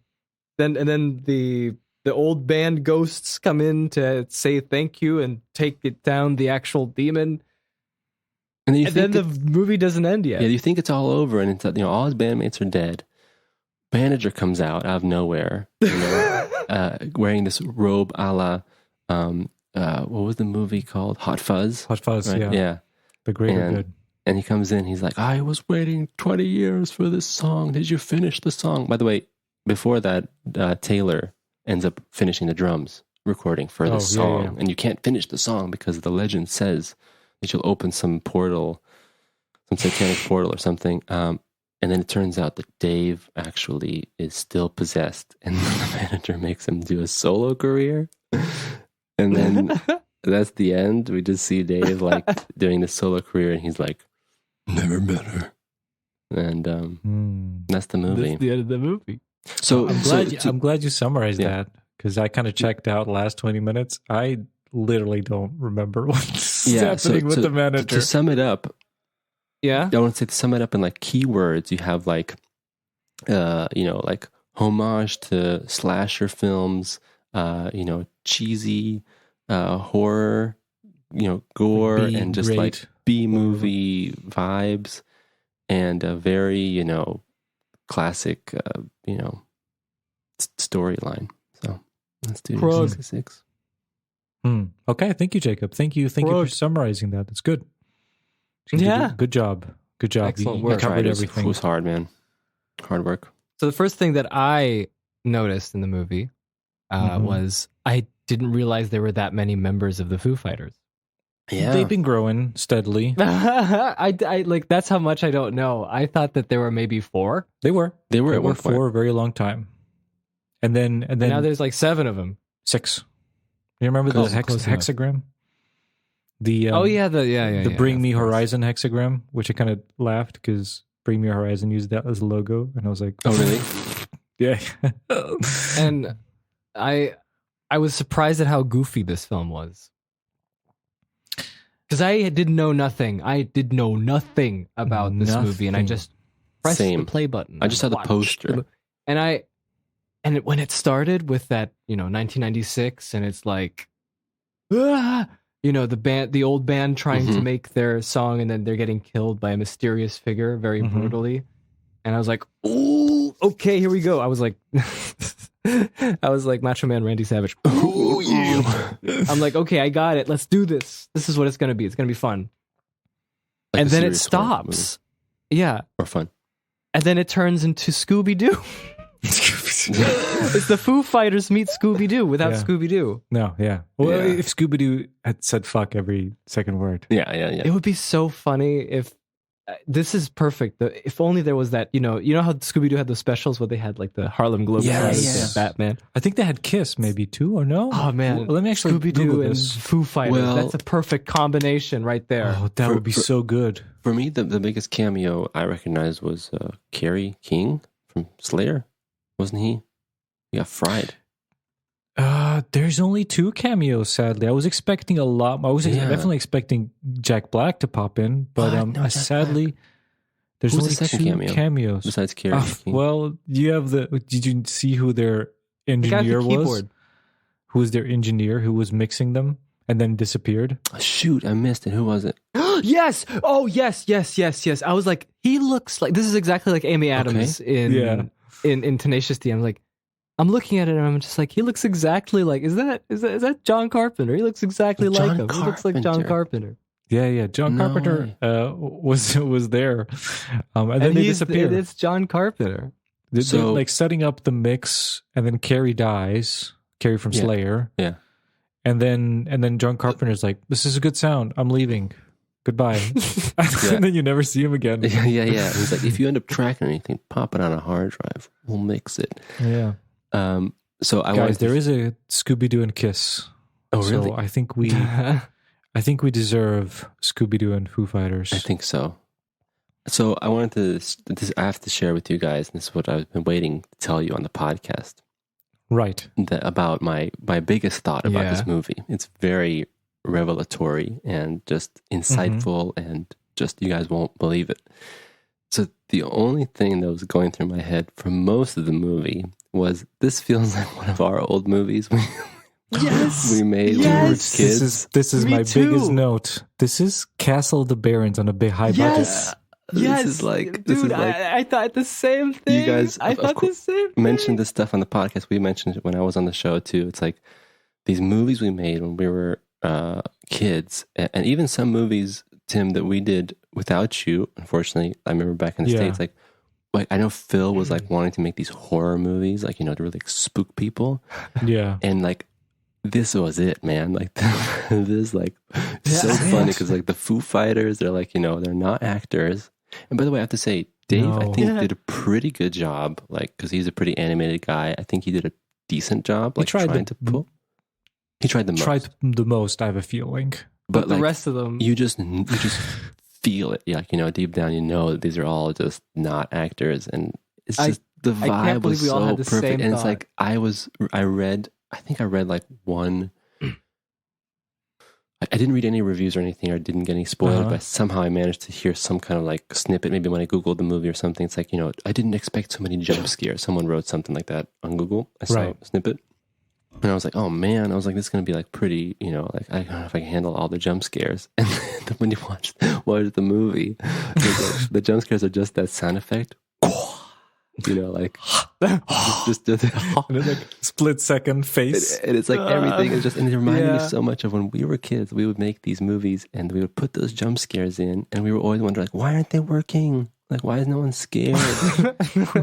the old band ghosts come in to say thank you and take it down the actual demon. And then the movie doesn't end yet. Yeah, you think it's all over, and it's, all his bandmates are dead. Manager comes out of nowhere, wearing this robe a la, what was the movie called? Hot Fuzz. Hot Fuzz, right? Yeah. The Greater Good. And he comes in, he's like, I was waiting 20 years for this song. Did you finish the song? By the way, before that, Taylor ends up finishing the drums recording for this song. Yeah. And you can't finish the song because the legend says that you'll open some portal, some satanic portal or something. And then it turns out that Dave actually is still possessed, and the manager makes him do a solo career. And then that's the end. We just see Dave doing the solo career, and he's like, never met her. And that's the movie. That's the end of the movie. So I'm glad you summarized that, because I kind of checked out the last 20 minutes. I literally don't remember what's happening with the manager. To sum it up, I want to sum it up in keywords. You have homage to slasher films, cheesy horror, gore, and just B-movie vibes, and a very classic storyline. So let's do 6. Okay, thank you, Jacob. Thank you for summarizing that. That's good. Yeah. Good job. Excellent work. Covered everything. It was hard, man. Hard work. So the first thing that I noticed in the movie was I didn't realize there were that many members of the Foo Fighters. Yeah. They've been growing steadily. I that's how much I don't know. I thought that there were maybe 4. They were at one point. For a very long time. And then now there's 7 of them. 6. You remember the hexagram? The the Bring Me Horizon hexagram, which I kind of laughed because Bring Me Horizon used that as a logo, and I was like, "Oh, really?" Yeah. And I was surprised at how goofy this film was, because I did know nothing. I did know nothing about this movie, and I just pressed the play button. I just saw the poster, and when it started with that 1996, and it's like, the old band trying to make their song, and then they're getting killed by a mysterious figure very brutally. And I was like, "Ooh, okay, here we go." I was like Macho Man Randy Savage. Ooh, yeah. I'm like, okay, I got it. Let's do this. This is what it's going to be. It's going to be fun. And then it stops. Yeah. Or fun. And then it turns into Scooby-Doo. It's the Foo Fighters meet Scooby-Doo without Scooby-Doo. No, yeah. Well, if Scooby-Doo had said fuck every second word. Yeah. It would be so funny if... this is perfect. If only there was that, you know how Scooby-Doo had those specials where they had the Harlem Globetrotters and Batman? I think they had Kiss maybe too, or no? Oh man. Well, let me actually Scooby-Doo and Foo Fighters. That's a perfect combination right there. Oh, that would be so good. For me, the biggest cameo I recognized was Kerry King from Slayer. Wasn't he? He got fried. There's only 2 cameos, sadly. I was expecting a lot more. I was definitely expecting Jack Black to pop in, but sadly, there's only the 2 cameos. Besides Kerry King? Well, you have did you see who their engineer was? Who was their engineer who was mixing them and then disappeared? Shoot, I missed it. Who was it? Yes! Oh, yes. I was like, he looks like... This is exactly like Amy Adams in Tenacious D. I'm like, I'm looking at it and I'm just like, he looks exactly like, is that John Carpenter? He looks exactly like him. He looks like John Carpenter. Yeah. John Carpenter was there. And then they disappeared. It's John Carpenter. So, like setting up the mix, and then Carrie dies. Carrie from Slayer. Yeah. And then John Carpenter's like, this is a good sound. I'm leaving. Goodbye. And then you never see him again. Yeah. He's like, if you end up tracking anything, pop it on a hard drive. We'll mix it. Yeah. So there is a Scooby-Doo and Kiss. Oh, really? So I think we deserve Scooby-Doo and Foo Fighters. I think so. So I wanted to. I have to share with you guys. And this is what I've been waiting to tell you on the podcast. Right. about my biggest thought about this movie. It's very revelatory and just insightful, and just, you guys won't believe it. So the only thing that was going through my head for most of the movie was, this feels like one of our old movies we made when we were kids. This is my biggest note. This is Castle of the Barons on a high budget. Yes, this is like, I thought the same thing. You guys, I thought the same thing. Mentioned this stuff on the podcast. We mentioned it when I was on the show too. It's like these movies we made when we were kids, and even some movies, Tim, that we did without you. Unfortunately, I remember back in the States, like I know Phil was like wanting to make these horror movies, like, to really like spook people. Yeah, and like, this was it, man. Like, this like so funny because like the Foo Fighters, they're like, they're not actors. And by the way, I have to say, Dave, I think did a pretty good job, like, because he's a pretty animated guy. I think he did a decent job, like, trying to pull. He tried the most. I have a feeling, but the rest of them, you just feel it, like, deep down, that these are all just not actors, and it's just the vibe was so perfect. And it's like I think I read like one. I didn't read any reviews or anything, or didn't get any spoiled, but somehow I managed to hear some kind of like snippet, maybe when I Googled the movie or something. It's like, I didn't expect so many jump scares. Someone wrote something like that on Google. I saw a snippet. And I was like, oh man, I was like, this is going to be like pretty, like, I don't know if I can handle all the jump scares. And then when you watch the movie, the jump scares are just that sound effect. Like just like split second face, and it's like everything is just, and it reminded me so much of when we were kids. We would make these movies and we would put those jump scares in, and we were always wondering, like, why aren't they working? Like, why is no one scared?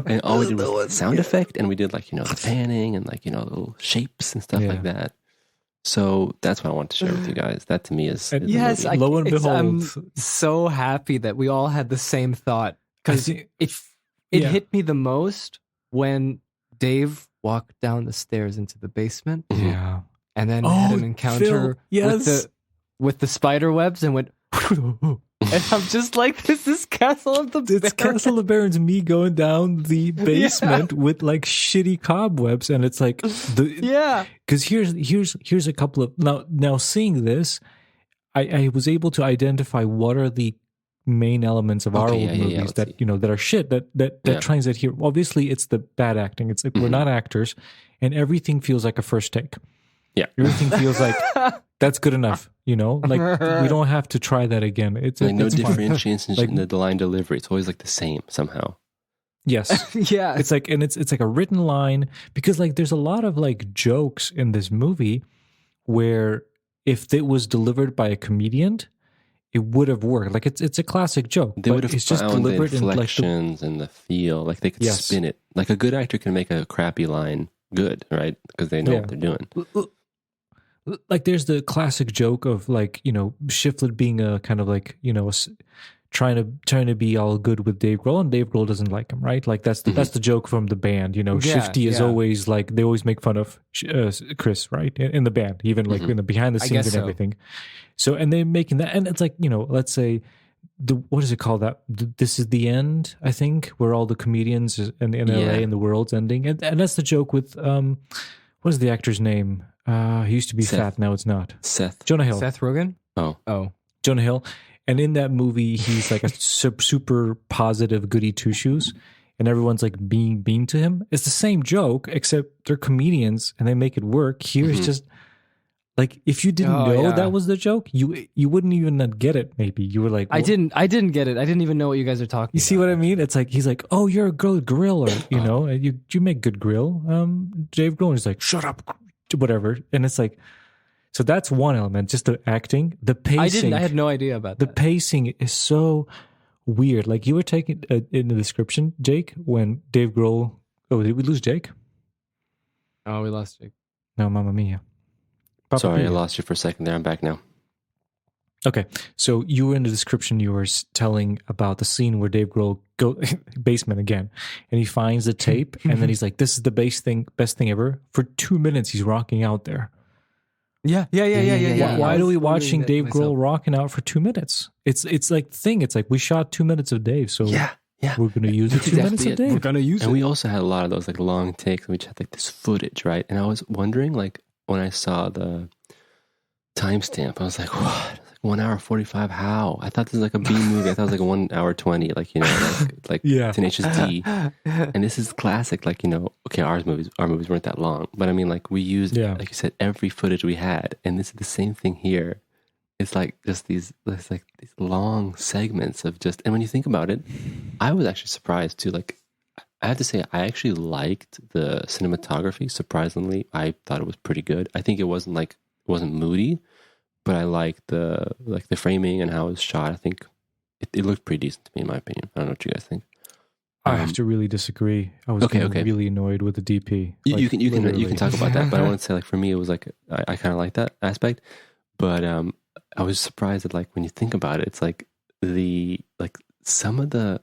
And all we did was sound effect, and we did like, the panning and like, little shapes and stuff like that. So that's what I want to share with you guys. That to me is lo and behold, I'm so happy that we all had the same thought, because it hit me the most when Dave walked down the stairs into the basement. Yeah. And then had an encounter with the spider webs and went, and I'm just like, this is Castle of the Barons. It's Castle of the Barons, me going down the basement with like shitty cobwebs, and it's like because here's a couple of now seeing this, I was able to identify what are the main elements of our old movies that that are shit that translate here. Obviously, it's the bad acting. It's like we're not actors, and everything feels like a first take. Yeah, everything feels like that's good enough. Like we don't have to try that again. It's like no differentiation in the line delivery. It's always like the same somehow. Yes. Yeah. It's like, and it's like a written line, because like there's a lot of like jokes in this movie where if it was delivered by a comedian, it would have worked. Like it's a classic joke. They would have it's just found delivered the inflections and the feel. Like they could spin it. Like a good actor can make a crappy line good, right? Because they know what they're doing. Like there's the classic joke of like, Shiflett being a kind of like, trying to be all good with Dave Grohl, and Dave Grohl doesn't like him, right? Like that's the joke from the band. Shifty is always like, they always make fun of Chris, right? In the band, even like in the behind the scenes and everything. So, and they're making that, and it's like, let's say what is it called? This is the end, I think, where all the comedians in LA and the world's ending, and that's the joke with what is the actor's name? He used to be fat, now it's not. Jonah Hill. Seth Rogen? Oh. Jonah Hill. And in that movie, he's like a super positive goody two-shoes, and everyone's like being mean to him. It's the same joke, except they're comedians and they make it work. Here it's just like, if you didn't know that was the joke, you wouldn't even get it. Maybe you were like, I didn't get it. I didn't even know what you guys are talking about. You see what I mean? It's like, he's like, oh, you're a good griller, you make good grill. Dave Grohl is like, shut up, whatever. And it's like, so that's one element, just the acting, the pacing. I had no idea about that. The pacing is so weird. Like you were taking in the description, Jake, when Dave Grohl. Oh, did we lose Jake? Oh, we lost Jake. No, Mamma Mia. Sorry, I lost you for a second there. I'm back now. Okay, so you were in the description. You were telling about the scene where Dave Grohl go basement again, and he finds the tape, and then he's like, "This is the best thing ever." For 2 minutes, he's rocking out there. Yeah. Why are we watching Dave Grohl rocking out for 2 minutes? It's like the thing. It's like we shot 2 minutes of Dave. So yeah. Yeah, we're going to use it 2 minutes a day. We're gonna use and it. we also had a lot of those like long takes. We just had like this footage, right? And I was wondering, like, when I saw the timestamp, I was like, what? 1 hour 45? How? I thought this was like a B movie. I thought it was like a 1 hour 20, like, you know, like Yeah. Tenacious D. And this is classic, like, you know, okay, our movies weren't that long, but I mean, like, we used, like you said, every footage we had, and this is the same thing here. It's like just these long segments of just, and when you think about it, I was actually surprised too. Like, I have to say, I actually liked the cinematography. Surprisingly, I thought it was pretty good. I think it wasn't moody, but I liked the framing and how it was shot. I think it looked pretty decent to me, in my opinion. I don't know what you guys think. I have to really disagree. I was really annoyed with the DP. Like, you can talk about that, but I want to say, like, for me, it was like I kind of like that aspect, but I was surprised that, like, when you think about it, it's like some of the,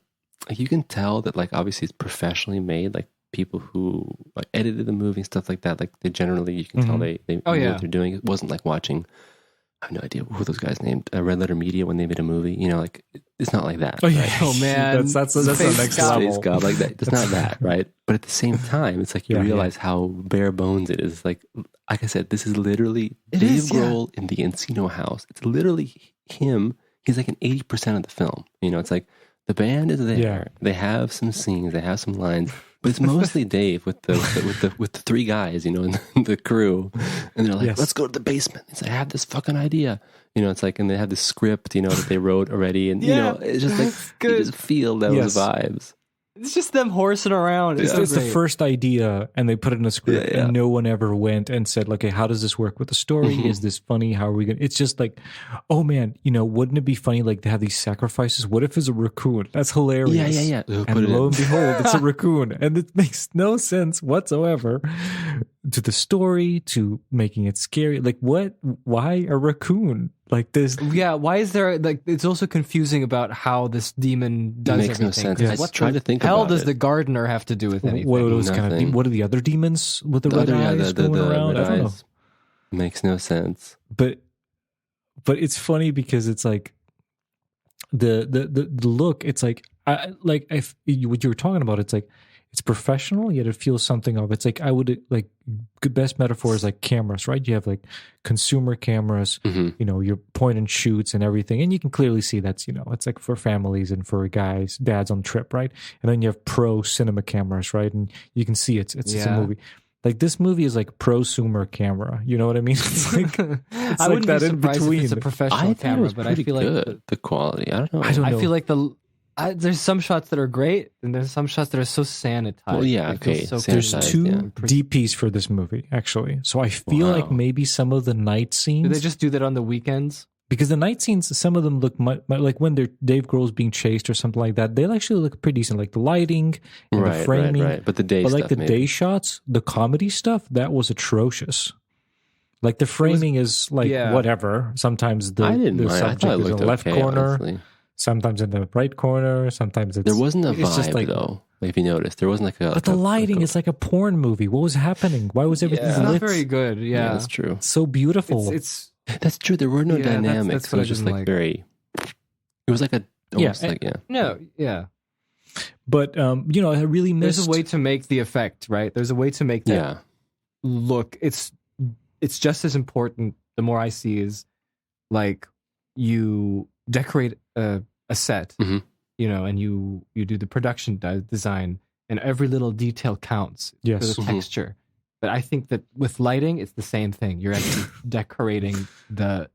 like, you can tell that, like, obviously it's professionally made, like, people who like edited the movie and stuff like that, like, they generally, you can tell they know what they're doing. It wasn't like watching, I have no idea who those guys named, Red Letter Media, when they made a movie, you know, like, it's not like that. Oh yeah, right? Oh man, that's the next level. God, like that. It's not that, right? But at the same time, it's like you realize how bare bones it is. Like I said, this is literally Dave Grohl in the Encino house. It's literally him. He's like an 80% of the film. You know, it's like the band is there. Yeah. They have some scenes. They have some lines. But it's mostly Dave with the three guys, you know, and the crew, and they're like, "Let's go to the basement." It's like, I have this fucking idea, you know. It's like, and they have this script, you know, that they wrote already, and you know, it's just like you just feel those vibes. It's just them horsing around. It's the first idea, and they put it in a script, and no one ever went and said, "Okay, how does this work with the story? Is this funny? How are we going?" It's just like, oh man, you know, wouldn't it be funny, like, to have these sacrifices? What if it's a raccoon? That's hilarious. Yeah. And lo and behold, it's a raccoon, and it makes no sense whatsoever to the story, to making it scary. Like, what? Why a raccoon? Like this? Yeah. Why is there, like, it's also confusing about how this demon does makes everything. No sense. What try to think hell about does it. the gardener have to do with anything? What are those kind of? What are the other demons with the red eyes going around? I don't know. Makes no sense. But it's funny because it's like the look. It's like what you were talking about. It's like it's professional, yet it feels something of. It's like, I would, like, best metaphor is like cameras, right? You have like consumer cameras, you know, your point and shoots and everything, and you can clearly see that's, you know, it's like for families and for dads on trip, right? And then you have pro cinema cameras, right? And you can see it's a movie. Like, this movie is like prosumer camera. You know what I mean? It's like I wouldn't be surprised if it's a professional camera, but I feel like the quality. I don't know. I feel like there's some shots that are great, and there's some shots that are so sanitized. Well, yeah, okay. So there's two DPs for this movie, actually. So I feel like maybe some of the night scenes. Do they just do that on the weekends? Because the night scenes, some of them look like when Dave Grohl's being chased or something like that, they actually look pretty decent. Like the lighting and the framing. Right. But the day but stuff, like the day shots, the comedy stuff, that was atrocious. Like the framing is like whatever. Sometimes the subject is in the left corner. Honestly. Sometimes in the right corner. Sometimes there wasn't a vibe, just like, though. Like, if you noticed, there wasn't like a. But the lighting is like a porn movie. What was happening? Why was everything lit? It's not very good. Yeah, that's true. So beautiful. That's true. There were no dynamics. That's it was just like very. It was like a almost But you know, I really missed. There's a way to make the effect, right? There's a way to make that look. It's just as important. The more I see is, like, you decorate a set, you know, and you do the production design, and every little detail counts for the texture. But I think that with lighting, it's the same thing. You're actually decorating the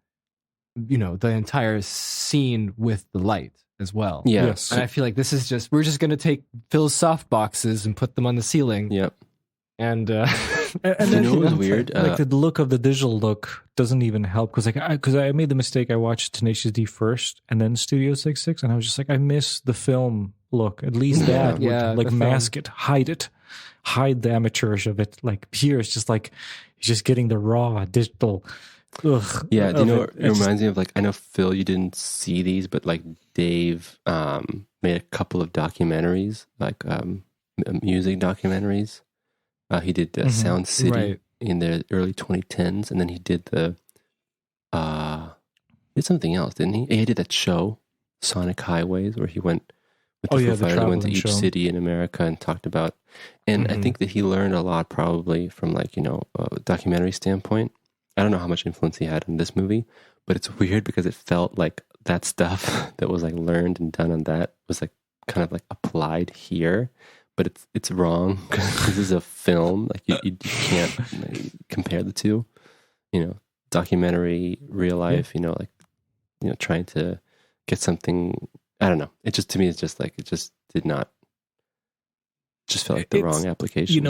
entire scene with the light as well. Yeah. Yes. And I feel like this is we're just going to take Phil's soft boxes and put them on the ceiling. Yep. And and you know what was weird? Like, the look of the digital look doesn't even help, because I made the mistake. I watched Tenacious D first and then Studio 66, and I was just like, I miss the film look. At least that would, like, mask it, hide the amateurish of it. Like, here it's just like you're just getting the raw digital. Ugh, yeah, do you know what it reminds me of? Like, I know, Phil, you didn't see these, but like Dave made a couple of documentaries, like music documentaries. He did Sound City in the early 2010s, and then he did did something else, didn't he? He did that show, Sonic Highways, where he went with the Foo Fighters. They went to each show. city in America and talked about. And I think that he learned a lot probably from like, a documentary standpoint. I don't know how much influence he had in this movie, but it's weird because it felt like that stuff that was like learned and done on that was like kind of like applied here, but it's wrong because this is a film. Like you can't compare the two, documentary, real life, trying to get something. I don't know. It just, to me, it's just like, it just did not, just felt like the wrong application.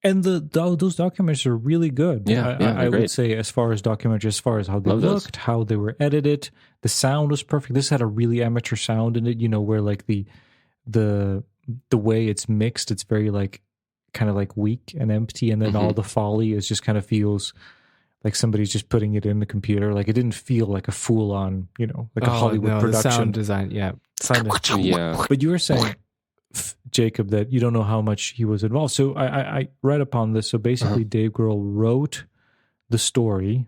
And those documentaries are really good. I would say, as far as documentaries, as far as how they looked, how they were edited, the sound was perfect. This had a really amateur sound in it, where like the way it's mixed, it's very like kind of like weak and empty, and then all the foley is just kind of feels like somebody's just putting it in the computer. Like it didn't feel like a full on, like a Hollywood production. The sound design, yeah. But you were saying, Jacob, that you don't know how much he was involved. So I read upon this. So basically, Dave Grohl wrote the story,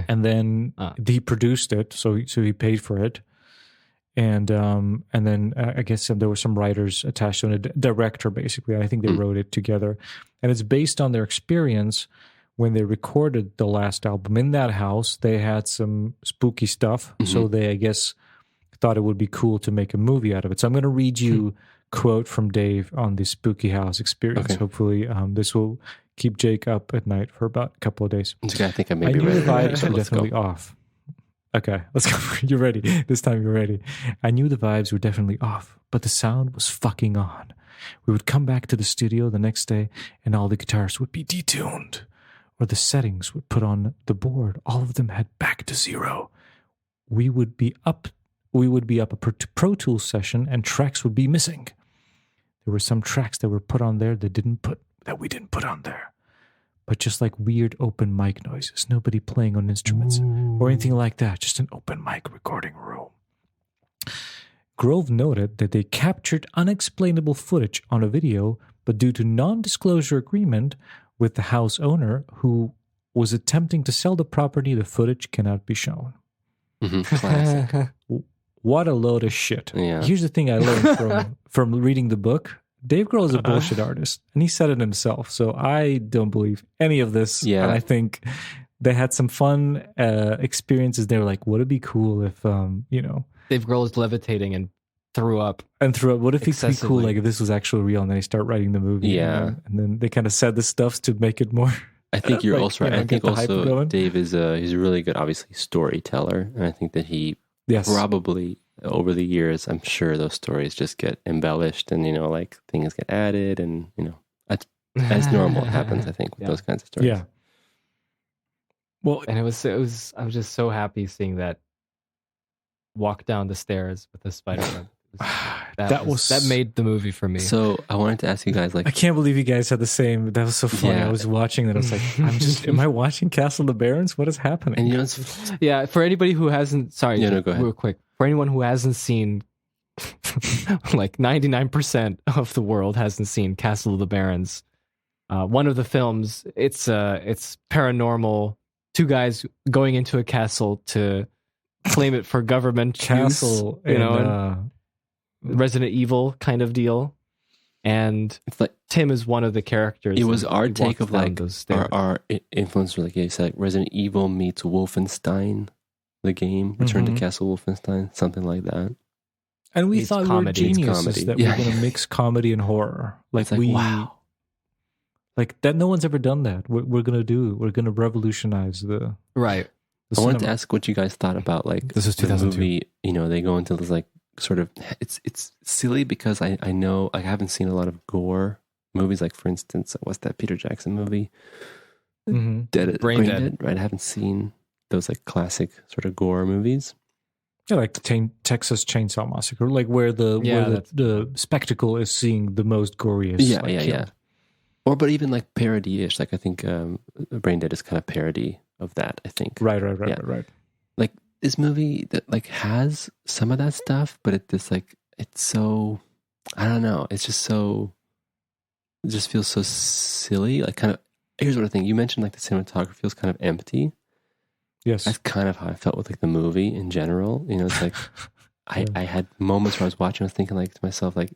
and then he produced it. So he paid for it, and then I guess there were some writers attached to it, a director basically. I think they wrote it together, and it's based on their experience when they recorded the last album in that house. They had some spooky stuff, so they, I guess, thought it would be cool to make a movie out of it. So I'm going to read you a quote from Dave on the spooky house experience. Okay. Hopefully this will keep Jake up at night for about a couple of days. Okay, I think I may be ready. I knew the vibes were definitely off. Okay, let's go. You're ready. This time you're ready. I knew the vibes were definitely off, but the sound was fucking on. We would come back to the studio the next day and all the guitars would be detuned, or the settings would put on the board. All of them had back to zero. We would be up a Pro Tools session and tracks would be missing. There were some tracks that were put on there that we didn't put on there. But just like weird open mic noises, nobody playing on instruments or anything like that, just an open mic recording room. Grove noted that they captured unexplainable footage on a video, but due to non-disclosure agreement with the house owner who was attempting to sell the property, the footage cannot be shown. Classic. What a load of shit. Yeah. Here's the thing I learned from reading the book. Dave Grohl is a bullshit artist, and he said it himself. So I don't believe any of this. Yeah. And I think they had some fun experiences. They were like, would it be cool if, Dave Grohl is levitating and threw up. What if it could be cool, like if this was actually real, and then they start writing the movie? Yeah. And then they kind of said the stuff to make it more. I think you're also right. I think also Dave is he's a really good, obviously, storyteller. And I think that he probably over the years, I'm sure those stories just get embellished and, like things get added and, as normal happens, I think, with those kinds of stories. Yeah. Well, and I was just so happy seeing that walk down the stairs with the spider web. That made the movie for me. So I wanted to ask you guys, like, I can't believe you guys had the same. That was so funny. Yeah. I was watching that. I was like, am I watching Castle of the Barons? What is happening? And for anybody who hasn't, go ahead. Real quick, for anyone who hasn't seen, like 99% of the world hasn't seen Castle of the Barons. One of the films, it's paranormal. Two guys going into a castle to claim it for government castle, use, Resident Evil kind of deal, and it's like Tim is one of the characters. It was our take of like our influence, like you said, like Resident Evil meets Wolfenstein, the game, Return to Castle Wolfenstein, something like that. And we thought we were geniuses that we're going to mix comedy and horror. Wow, like that. No one's ever done that. We're going to revolutionize the right. I wanted to ask what you guys thought about like this is the movie. They go into this like sort of it's silly because I know I haven't seen a lot of gore movies. Like for instance, what's that Peter Jackson movie? Brain Dead. Right, I haven't seen those like classic sort of gore movies. Yeah, like the Texas Chainsaw Massacre, like where the spectacle is seeing the most goriest. Yeah. But even like parody-ish. Like I think Brain Dead is kind of parody of that, I think. Right. Like this movie that like has some of that stuff, but it's so, I don't know. It just feels so silly. Like kind of, here's what I think. You mentioned like the cinematography feels kind of empty. Yes. That's kind of how I felt with like the movie in general. It's like, I had moments where I was watching, I was thinking like to myself, like,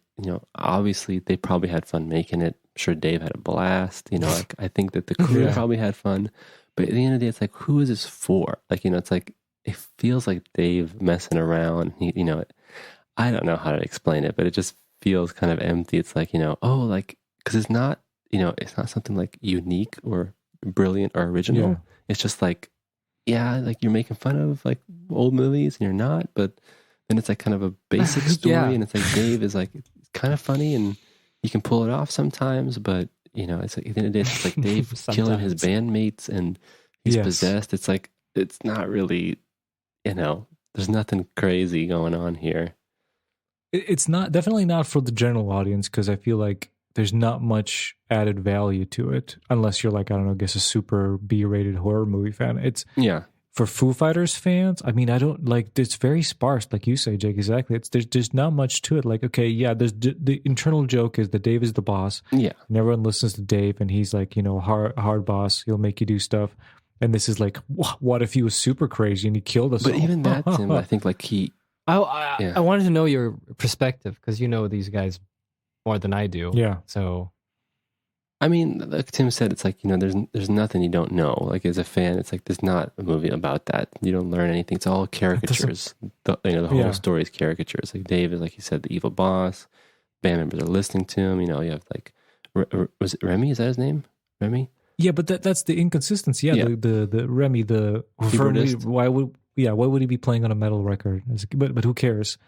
obviously they probably had fun making it. I'm sure Dave had a blast. Like, I think that the crew probably had fun. But at the end of the day, it's like, who is this for? Like, it's like, it feels like Dave messing around. I don't know how to explain it, but it just feels kind of empty. It's like, like, because it's not, it's not something like unique or brilliant or original. Yeah. It's just like, like you're making fun of like old movies and you're not, but then it's like kind of a basic story and it's like Dave is like kind of funny and he can pull it off sometimes, but it's like at the end of the day, it's like Dave killing his bandmates and he's possessed. It's like, it's not really, there's nothing crazy going on here. It's definitely not for the general audience, because I feel like there's not much added value to it unless you're like, I don't know, I guess a super B-rated horror movie fan. It's for Foo Fighters fans. I mean, I don't like, it's very sparse, like you say, Jake. Exactly. There's not much to it. Like, okay, there's the internal joke is that Dave is the boss. Yeah, and everyone listens to Dave, and he's like, hard boss. He'll make you do stuff. And this is like, what if he was super crazy and he killed us? But all? Even that, Tim, I think like I wanted to know your perspective, because you know these guys more than I do. Yeah. So, I mean, like Tim said, it's like, there's nothing you don't know. Like as a fan, it's like, there's not a movie about that. You don't learn anything. It's all caricatures. The whole story is caricatures. Like Dave is, like he said, the evil boss. Band members are listening to him. You have like, was it Remy? Is that his name? Remy? Yeah, but that's the inconsistency. Yeah, the Remy, why would he be playing on a metal record? But who cares?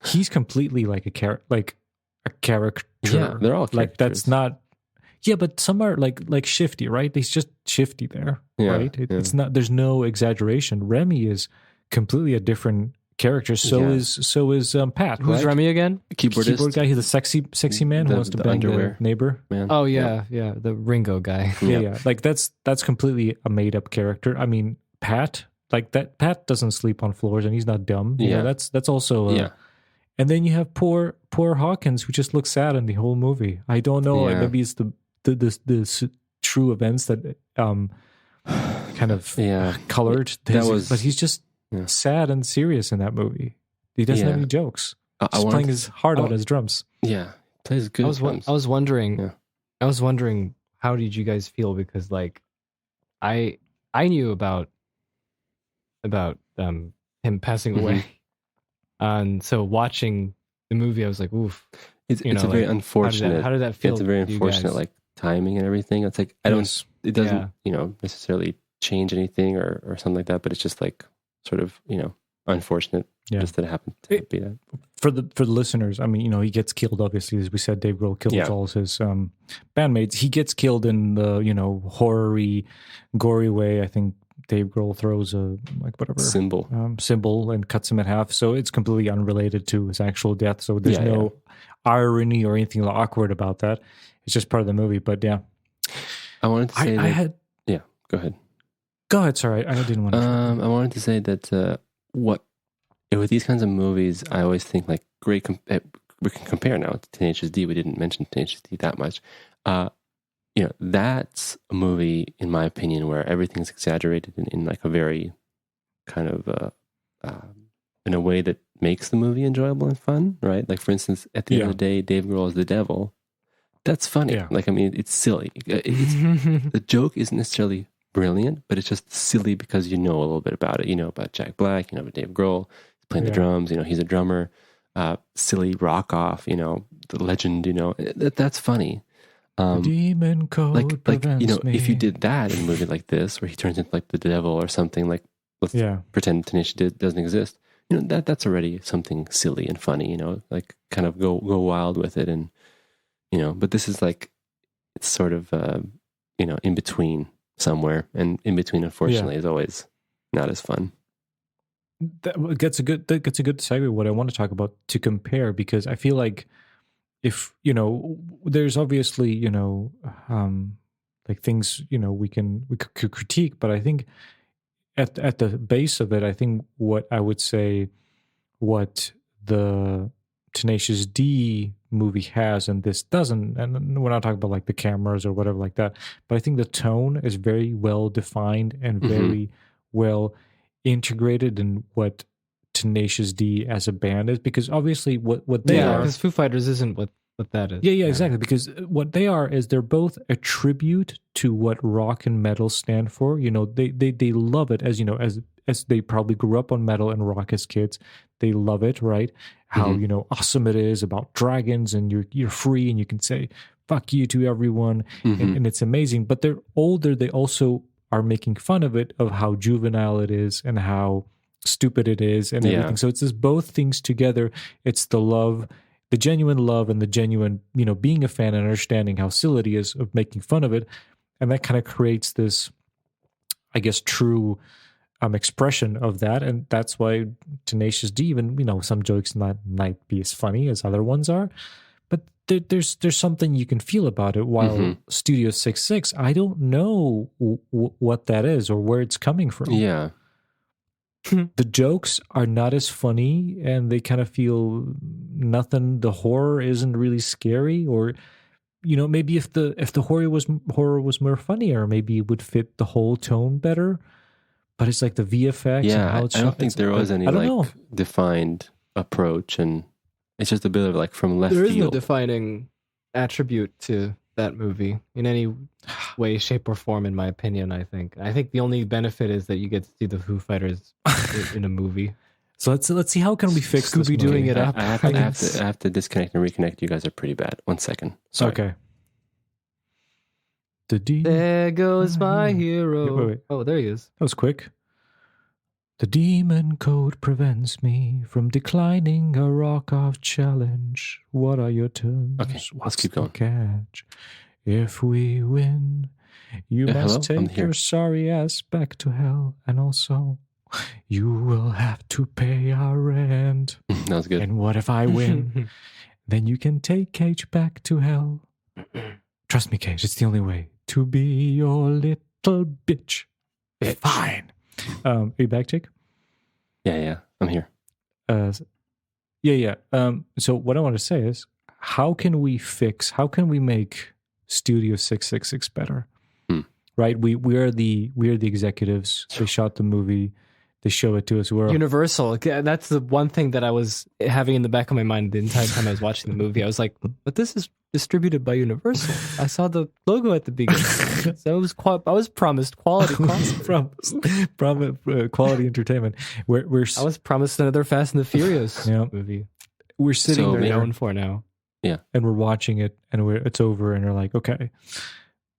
He's completely like a character. Yeah, they're all characters. Like that's not. Yeah, but some are like shifty, right? He's just shifty there, right? It's not. There's no exaggeration. Remy is completely a different character. So is Pat. Who's Remy again? Keyboard guy. He's a sexy man who wants to bang the neighbor. Man. Oh yeah, the Ringo guy. Yeah. Like that's completely a made up character. I mean, Pat. Like that, Pat doesn't sleep on floors, and he's not dumb. That's also. And then you have poor Hawkins, who just looks sad in the whole movie. I don't know. Like maybe it's the true events that kind of colored. But he's just sad and serious in that movie. He doesn't have any jokes. He's playing his heart out as drums. Yeah, plays good drums. I was wondering how did you guys feel, because like I knew about him passing away, and so watching the movie I was like, oof. It's a very unfortunate. How did that feel? It's a very unfortunate like timing and everything. It's like it doesn't necessarily change anything or something like that, but it's just like sort of unfortunate just that it happened to be that. For the listeners, I mean, he gets killed, obviously, as we said. Dave Grohl kills all his bandmates. He gets killed in the horror-y, gory way. I think Dave Grohl throws a symbol and cuts him in half. So it's completely unrelated to his actual death. So there's no irony or anything awkward about that. It's just part of the movie. But I wanted to say go ahead. Go ahead. Sorry, I didn't want to. I wanted to say that with these kinds of movies, I always think like we can compare now to Tenacious D. We didn't mention Tenacious D that much. That's a movie, in my opinion, where everything's exaggerated in like a very kind of in a way that makes the movie enjoyable and fun, right? Like, for instance, at the end of the day, Dave Grohl is the devil. That's funny. Yeah. Like, I mean, it's silly. The joke isn't necessarily brilliant, but it's just silly because you know a little bit about it. You know about Jack Black, you know about Dave Grohl, he's playing the drums, he's a drummer, silly rock off, the legend, that's funny. Demon code like if you did that in a movie like this, where he turns into like the devil or something, like let's pretend Tenacious doesn't exist, that's already something silly and funny, like kind of go wild with it, and but this is like, it's sort of in between somewhere, and in between, unfortunately, is always not as fun. That gets a good segue. What I want to talk about to compare, because I feel like, if there's obviously like things we could critique, but I think at the base of it, I think what I would say, what the Tenacious D movie has and this doesn't, and we're not talking about like the cameras or whatever like that, but I think the tone is very well defined and very well integrated in what Tenacious D as a band is, because obviously what they are, because Foo Fighters isn't what that is. Yeah, exactly. Because what they are is they're both a tribute to what rock and metal stand for. You know, they love it, as you know, as they probably grew up on metal and rock as kids. They love it, right? How you know awesome it is about dragons, and you're free and you can say fuck you to everyone, and it's amazing. But they're older. They also are making fun of it, of how juvenile it is and how stupid it is and everything. So it's this both things together. It's the love, the genuine love, and the genuine, you know, being a fan and understanding how silly it is of making fun of it. And that kind of creates this, I guess, true expression of that. And that's why Tenacious D, even, you know, some jokes might be as funny as other ones are, but there's something you can feel about it. While Studio 66, I don't know what that is or where it's coming from. Yeah. The jokes are not as funny, and they kind of feel nothing. The horror isn't really scary, or you know, maybe if the horror was more funnier, maybe it would fit the whole tone better. But it's like the VFX. Yeah, and how it's I don't think there was any like defined approach, and it's just a bit of like from left field. There is no field. defining attribute to that movie in any way, shape, or form, in my opinion. I think the only benefit is that you get to see the Foo Fighters in a movie. So let's see, how can we fix Scooby doing it up. I have to disconnect and reconnect. You guys are pretty bad. 1 second. Sorry. Okay. There goes my hero. Wait. Oh, there he is. That was quick. The demon code prevents me from declining a rock-off challenge. What are your terms? Okay, let's keep going. Catch? If we win, you must take your sorry ass back to hell. And also, you will have to pay our rent. That was good. And what if I win? Then you can take Cage back to hell. Trust me, Cage, it's the only way to be your little bitch. Fine. Are you back, Jake? Yeah, I'm here. Yeah. So what I want to say is, how can we make Studio 666 better? Right? We are the executives. They shot the movie. They show it to us. We're Universal. That's the one thing that I was having in the back of my mind the entire time I was watching the movie. I was like, but this is distributed by Universal. I saw the logo at the beginning. So I was promised quality. Quality entertainment. I was promised another Fast and the Furious movie. We're sitting there, known for now. Yeah. And we're watching it, and it's over, and we're like, okay.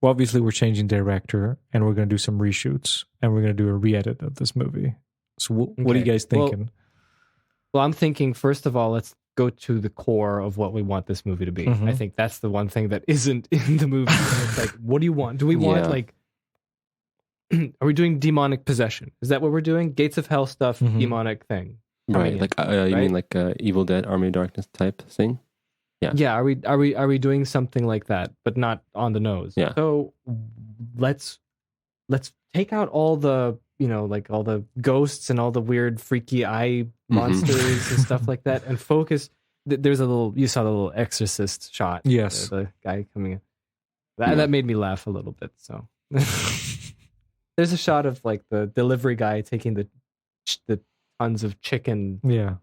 Well, obviously we're changing director, and we're going to do some reshoots, and we're going to do a re-edit of this movie. So what are you guys thinking? Well, I'm thinking, first of all, let's go to the core of what we want this movie to be. I think that's the one thing that isn't in the movie. It's like, what do you want? Do we want like, are we doing demonic possession? Is that what we're doing? Gates of Hell stuff, demonic thing. Right. Like, you mean like Evil Dead, Army of Darkness type thing? Yeah. Yeah. Are we doing something like that, but not on the nose? Yeah. So let's take out all the, you know, like all the ghosts and all the weird freaky eye monsters and stuff like that, and focus. There's you saw the little exorcist shot. Yes. The guy coming in. That made me laugh a little bit. So there's a shot of like the delivery guy taking the tons of chicken. Yeah.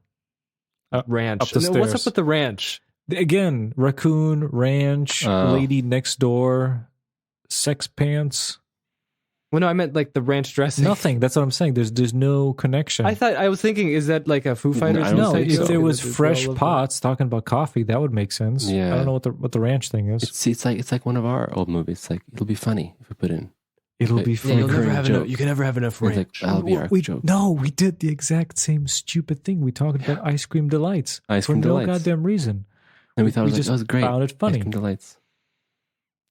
Ranch. Up the stairs. What's up with the ranch? Again, raccoon, ranch, lady next door, sex pants. Well, no, I meant like the ranch dressing. Nothing. That's what I'm saying. There's no connection. I was thinking, is that like a Foo Fighters? No, if there was fresh pots talking about coffee, that would make sense. Yeah. I don't know what the ranch thing is. It's like one of our old movies. It's like, it'll be funny if we put in. It'll be funny. You can never have enough ranch. Like, that'll be our joke. No, we did the exact same stupid thing. We talked about Ice Cream Delights. Ice Cream for Delights. no goddamn reason. And we thought it was, that was great. Found it funny. Ice Cream Delights.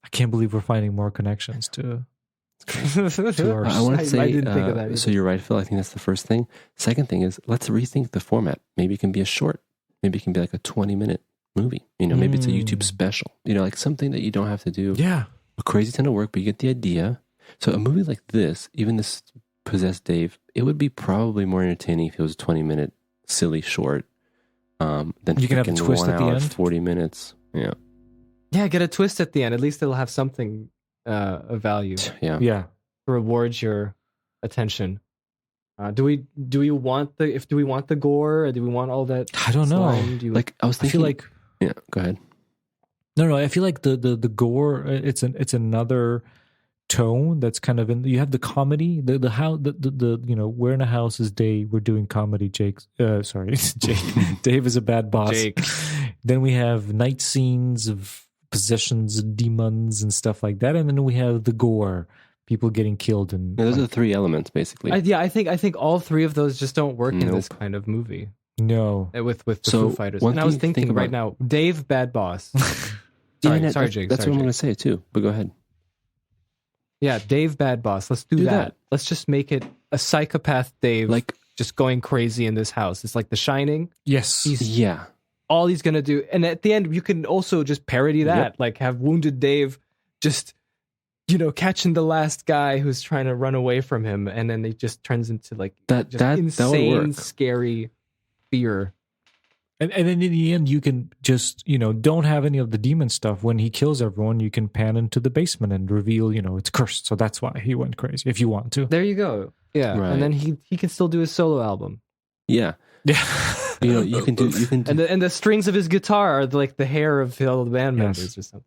I can't believe we're finding more connections to our. I want to say, I didn't think of that either. So you're right, Phil. I think that's the first thing. Second thing is, let's rethink the format. Maybe it can be a short. Maybe it can be like a 20-minute movie. You know, maybe it's a YouTube special. You know, like something that you don't have to do a crazy ton of work, but you get the idea. So a movie like this, even this Possessed Dave, it would be probably more entertaining if it was a 20-minute silly short than you can have a twist 1 at the hour, end. 40 minutes. Yeah. Yeah, get a twist at the end. At least it'll have something of value. Yeah. Yeah. To reward your attention. Do we want the gore? Or do we want all that? I don't know. Like I was thinking, yeah. Go ahead. No. I feel like the gore. It's another tone that's kind of in. You have the comedy. The how the we're in a house is Dave. We're doing comedy. Jake. Sorry, Jake. Dave is a bad boss. Jake. Then we have night scenes of possessions, demons, and stuff like that, and then we have the gore. People getting killed, and those are the three elements, basically. I think all three of those just don't work in this kind of movie. No, with the Foo Fighters. And I was thinking right now, Dave, bad boss. sorry, Jake. That's what I'm going to say too. But go ahead. Yeah, Dave, bad boss. Let's do that. Let's just make it a psychopath Dave, like just going crazy in this house. It's like The Shining. Yes. All he's going to do, and at the end, you can also just parody that, like have wounded Dave just. Catching the last guy who's trying to run away from him, and then it just turns into like that insane, scary fear. And then in the end, you can just don't have any of the demon stuff. When he kills everyone, you can pan into the basement and reveal it's cursed. So that's why he went crazy. If you want to, there you go. Yeah, right. And then he can still do his solo album. Yeah. You can do. And the strings of his guitar are like the hair of all the band members or something.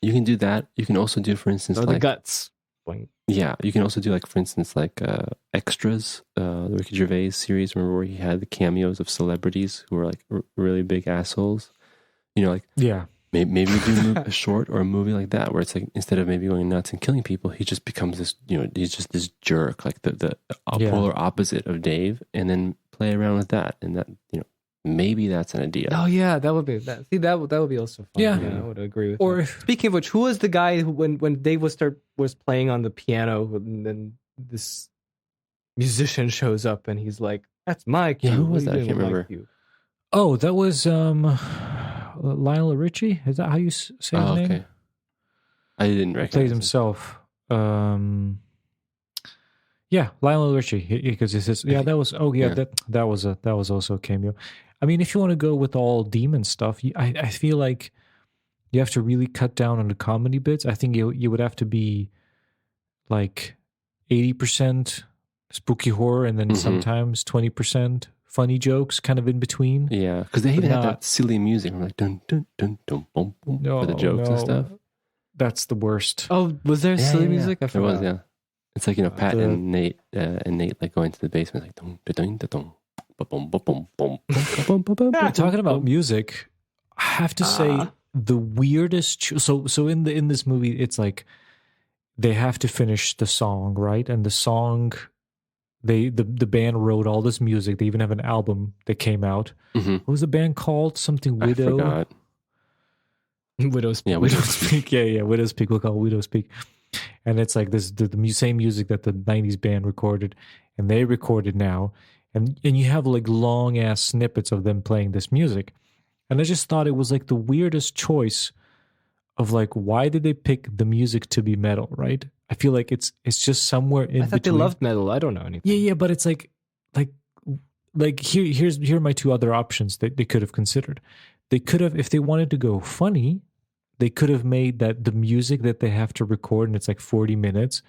You can do that. You can also do, for instance, the guts. Yeah, you can also do for instance, extras. The Ricky Gervais series. Remember where he had the cameos of celebrities who were like really big assholes. Yeah. Maybe you do a short or a movie like that where it's like instead of maybe going nuts and killing people, he just becomes this. He's just this jerk, like the polar opposite of Dave, and then play around with that, and that maybe that's an idea. Oh yeah, that would be that. See, that would be also fun. Yeah, I would agree with. Or speaking of which, who was the guy who, when Dave was playing on the piano, and then this musician shows up and he's like, "That's my cue." Yeah, who was that? I can't remember. Oh, that was Lionel Richie. Is that how you say his name? Okay. I didn't recognize. He plays himself. Yeah, Lionel Richie, because he says, "Yeah, that was." Oh, yeah, that was also a cameo. I mean, if you want to go with all demon stuff, I feel like you have to really cut down on the comedy bits. I think you would have to be like 80% spooky horror, and then sometimes 20% funny jokes, kind of in between. Yeah, because they even have that silly music, like dun dun dun dun boom boom for the jokes and stuff. That's the worst. Oh, was there silly music? I forgot. There was, yeah. It's like Pat and Nate like going to the basement, like dun dun dun dun. Talking about music, I have to say the weirdest. So in this movie, it's like they have to finish the song, right? And the song, the band wrote all this music. They even have an album that came out. What was the band called? Something Widow. I forgot. Widow's Peak. Yeah, Widow's Peak. Yeah, Widow's Peak. We'll call it Widow's Peak. And it's like this the same music that the 90s band recorded, and they recorded now. And you have like long ass snippets of them playing this music. And I just thought it was like the weirdest choice of like, why did they pick the music to be metal, right? I feel like it's just somewhere in between. I thought they loved metal. I don't know anything. Yeah, but it's like here are my two other options that they could have considered. They could have, if they wanted to go funny, they could have made that the music that they have to record, and it's like 40 minutes,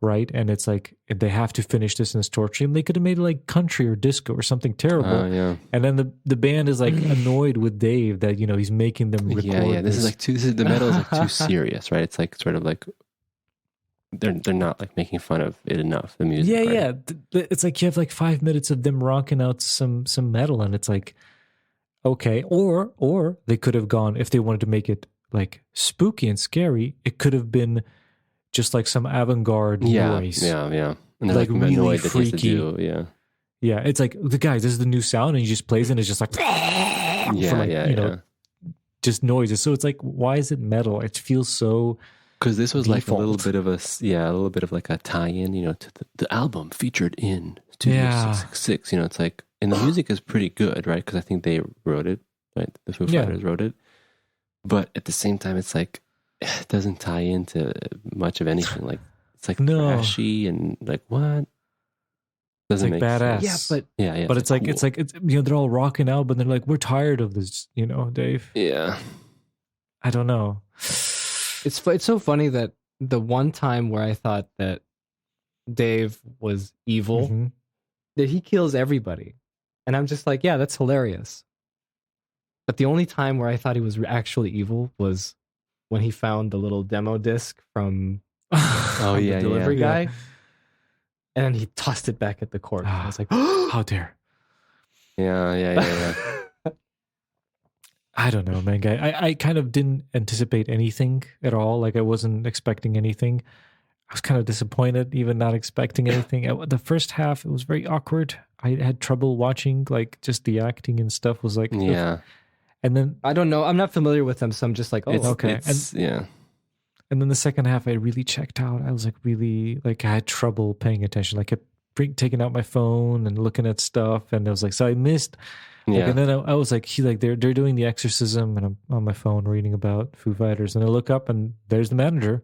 right? And it's like they have to finish this in this torture. And they could have made it like country or disco or something terrible. Yeah. And then the band is like annoyed with Dave that he's making them record. Yeah. This is like the metal is like too serious, right? It's like sort of like they're not like making fun of it enough. The music. Yeah. It's like you have like 5 minutes of them rocking out some metal, and it's like okay. Or they could have gone, if they wanted to make it like spooky and scary, it could have been just like some avant-garde noise. Yeah. And they're like really freaky. Yeah. It's like, the guys, this is the new sound, and he just plays, and it's just like just noises. So it's like, why is it metal? It feels so. Because this was like a little bit of like a tie-in, to the album featured in Studio 666. It's like, and the music is pretty good, right? Because I think they wrote it, right? The Foo Fighters wrote it. But at the same time, it's like, it doesn't tie into much of anything. Like, it's like trashy and like, what? Doesn't make badass. Sense. Yeah. But it's like they're all rocking out, but they're like, we're tired of this, Dave. Yeah. I don't know. It's so funny that the one time where I thought that Dave was evil that he kills everybody. And I'm just like, yeah, that's hilarious. But the only time where I thought he was actually evil was when he found the little demo disc from the delivery guy. Yeah. And then he tossed it back at the corpse. I was like, how dare. Yeah. I don't know, man, guy. I kind of didn't anticipate anything at all. Like, I wasn't expecting anything. I was kind of disappointed, even not expecting anything. The first half, it was very awkward. I had trouble watching, like, just the acting and stuff was like, yeah. Ugh. And then I don't know. I'm not familiar with them, so I'm just like, okay. And then the second half, I really checked out. I was like, really, like, I had trouble paying attention. Like, I kept taking out my phone and looking at stuff, and I was like, so I missed. Like, and then I was like, they're doing the exorcism, and I'm on my phone reading about Foo Fighters, and I look up, and there's the manager.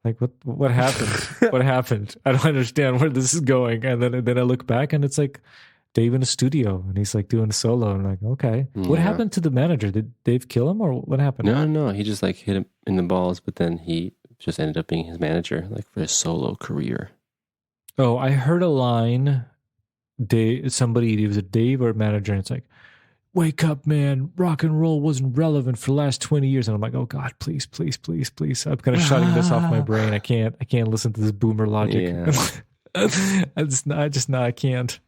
Like, what happened? What happened? I don't understand where this is going. And then I look back, and it's like Dave in a studio, and he's like doing a solo. And I'm like, okay, what happened to the manager? Did Dave kill him, or what happened? No, he just like hit him in the balls, but then he just ended up being his manager, like for his solo career. Oh, I heard a line. It was a Dave or a manager, and it's like, wake up, man, rock and roll wasn't relevant for the last 20 years. And I'm like, oh God, please. I'm kind of shutting this off my brain. I can't listen to this boomer logic. Yeah. I can't.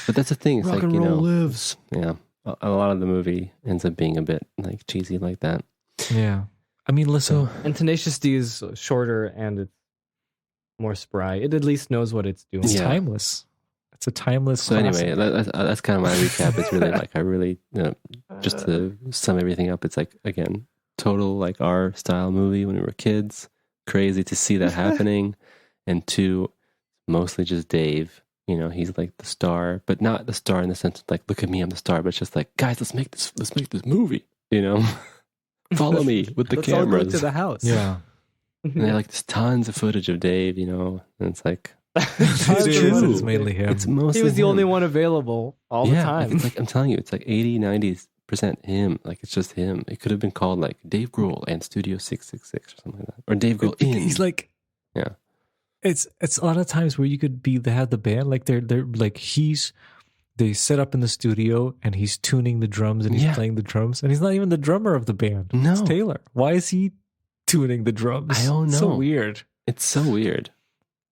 But that's the thing. It's rock like, and roll lives. Yeah. A lot of the movie ends up being a bit like cheesy like that. Yeah. I mean, listen. And Tenacious D is shorter and it's more spry. It at least knows what it's doing. It's timeless. It's a timeless. So classic. Anyway, that's kind of my recap. It's really like, I really, just to sum everything up, it's like, again, total like our style movie when we were kids. Crazy to see that happening. And two, mostly just Dave. He's like the star, but not the star in the sense of like, look at me, I'm the star, but it's just like, guys, let's make this movie. Follow me with the let's cameras. All go to the house. Yeah. And they like there's tons of footage of Dave, and it's like, it's mainly him. It's mostly he was the him. only one available all the time. Like, it's like, I'm telling you, it's like 80-90% him. Like, it's just him. It could have been called like Dave Grohl and Studio 666 or something like that, or Dave Grohl in. He's like, yeah. It's a lot of times where you could have the band like they're like they set up in the studio and he's tuning the drums and he's playing the drums and he's not even the drummer of the band. No, it's Taylor. Why is he tuning the drums? I don't know. It's so weird. It's so weird.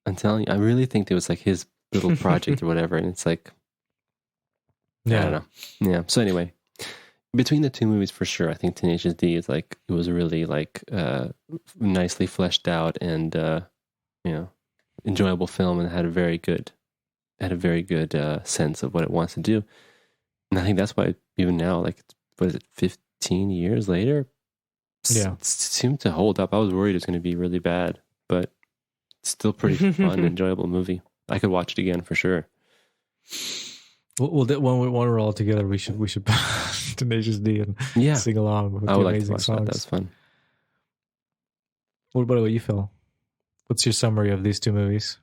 I'm telling you, I really think it was like his little project or whatever, and it's like, I don't know. Yeah. So anyway, between the two movies, for sure, I think Tenacious D is like, it was really like nicely fleshed out and enjoyable film, and had a very good sense of what it wants to do. And I think that's why even now, like, what is it, 15 years later, it seemed to hold up. I was worried it was going to be really bad, but it's still pretty fun, enjoyable movie. I could watch it again for sure. Well, when we're all together, we should Tenacious D and sing along with the amazing songs. That's fun. What about you, Phil? What's your summary of these two movies?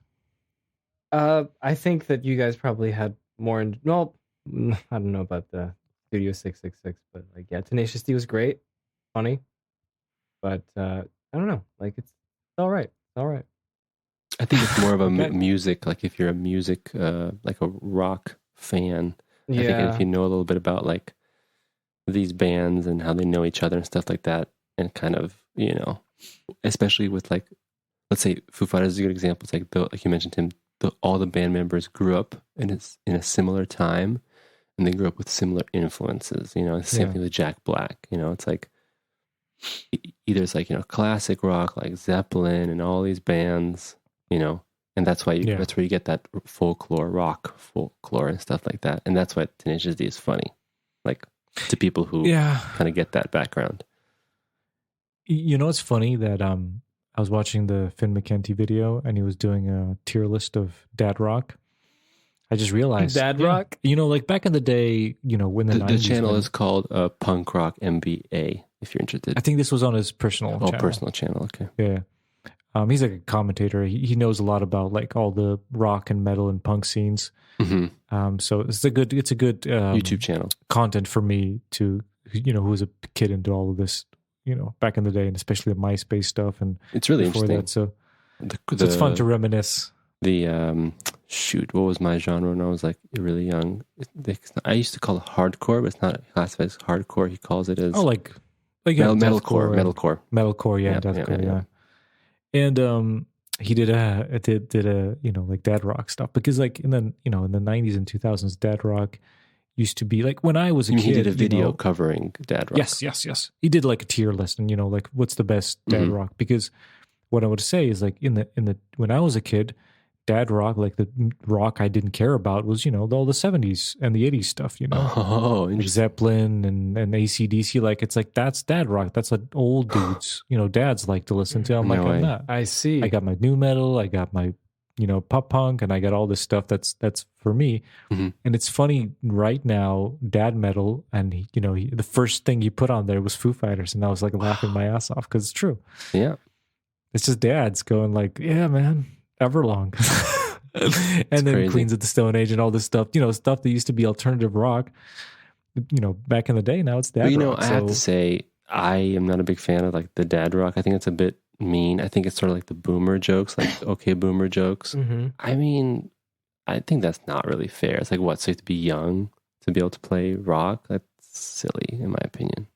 I think that you guys probably had more. Well, I don't know about the Studio 666, but like, yeah, Tenacious D was great, funny, but I don't know. Like, it's all right. All right. I think it's more of a music. Like, if you're a music, like a rock fan, I think if you know a little bit about like these bands and how they know each other and stuff like that, and kind of, especially with like, let's say Foo Fighters is a good example. It's like you mentioned, Tim, all the band members grew up in a similar time, and they grew up with similar influences. The same thing with Jack Black. It's like either it's like classic rock like Zeppelin and all these bands, and that's why that's where you get that rock folklore and stuff like that, and that's why Tenacious D is funny, like to people who kind of get that background. It's funny that I was watching the Finn McKenty video, and he was doing a tier list of dad rock. I just realized rock. Like back in the day, when the channel is called Punk Rock MBA. If you're interested, I think this was on his personal channel. Personal channel. Okay. Yeah. He's like a commentator. He knows a lot about like all the rock and metal and punk scenes. Mm-hmm. So it's a good YouTube channel content for me to who was a kid into all of this. Back in the day, and especially the MySpace stuff, and it's really interesting. That, so it's fun to reminisce. The shoot, what was my genre when I was like really young? I used to call it hardcore, but it's not classified as hardcore. He calls it as like metalcore, yeah, deathcore, yeah. And he did a like dad rock stuff, because like in the in the 90s and 2000s, dad rock used to be like, when I was a kid. He did a video covering dad rock. Yes. He did like a tier list, and like what's the best dad rock? Because what I would say is like in the when I was a kid, dad rock, like the rock I didn't care about was all the 70s and the 80s stuff, Oh, like Zeppelin and AC/DC. Like it's like that's dad rock. That's what old dudes, dads like to listen to. I'm I'm not. I see. I got my new metal. I got my pop punk, and I got all this stuff that's for me. And it's funny right now, dad metal, and the first thing he put on there was Foo Fighters, and I was like laughing my ass off, because it's true. Yeah, it's just dads going like, yeah, man, Everlong. And then crazy. Queens of the Stone Age and all this stuff, stuff that used to be alternative rock, back in the day. Now it's dad rock. I have to say, I am not a big fan of like the dad rock. I think it's a bit mean. I think it's sort of like the boomer jokes, like okay boomer jokes. I mean, I think that's not really fair. It's like, what, so you have to be young to be able to play rock? That's silly, in my opinion.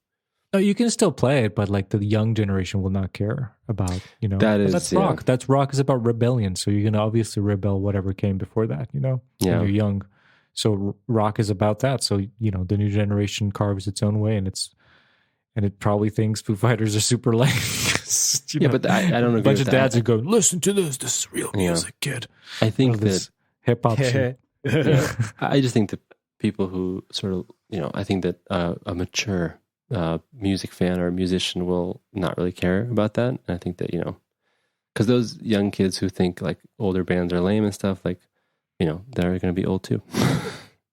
No, you can still play it, but like the young generation will not care about, that's rock. That's rock is about rebellion. So you're going to obviously rebel whatever came before that, when you're young. So rock is about that. So, the new generation carves its own way, and it probably thinks Foo Fighters are super lame. But I don't agree. A bunch of dads are going, listen to this. This is real music, kid. I think that hip hop shit. I just think that people who sort of, I think that a mature music fan or musician will not really care about that. And I think that, because those young kids who think like older bands are lame and stuff, like, they're going to be old too.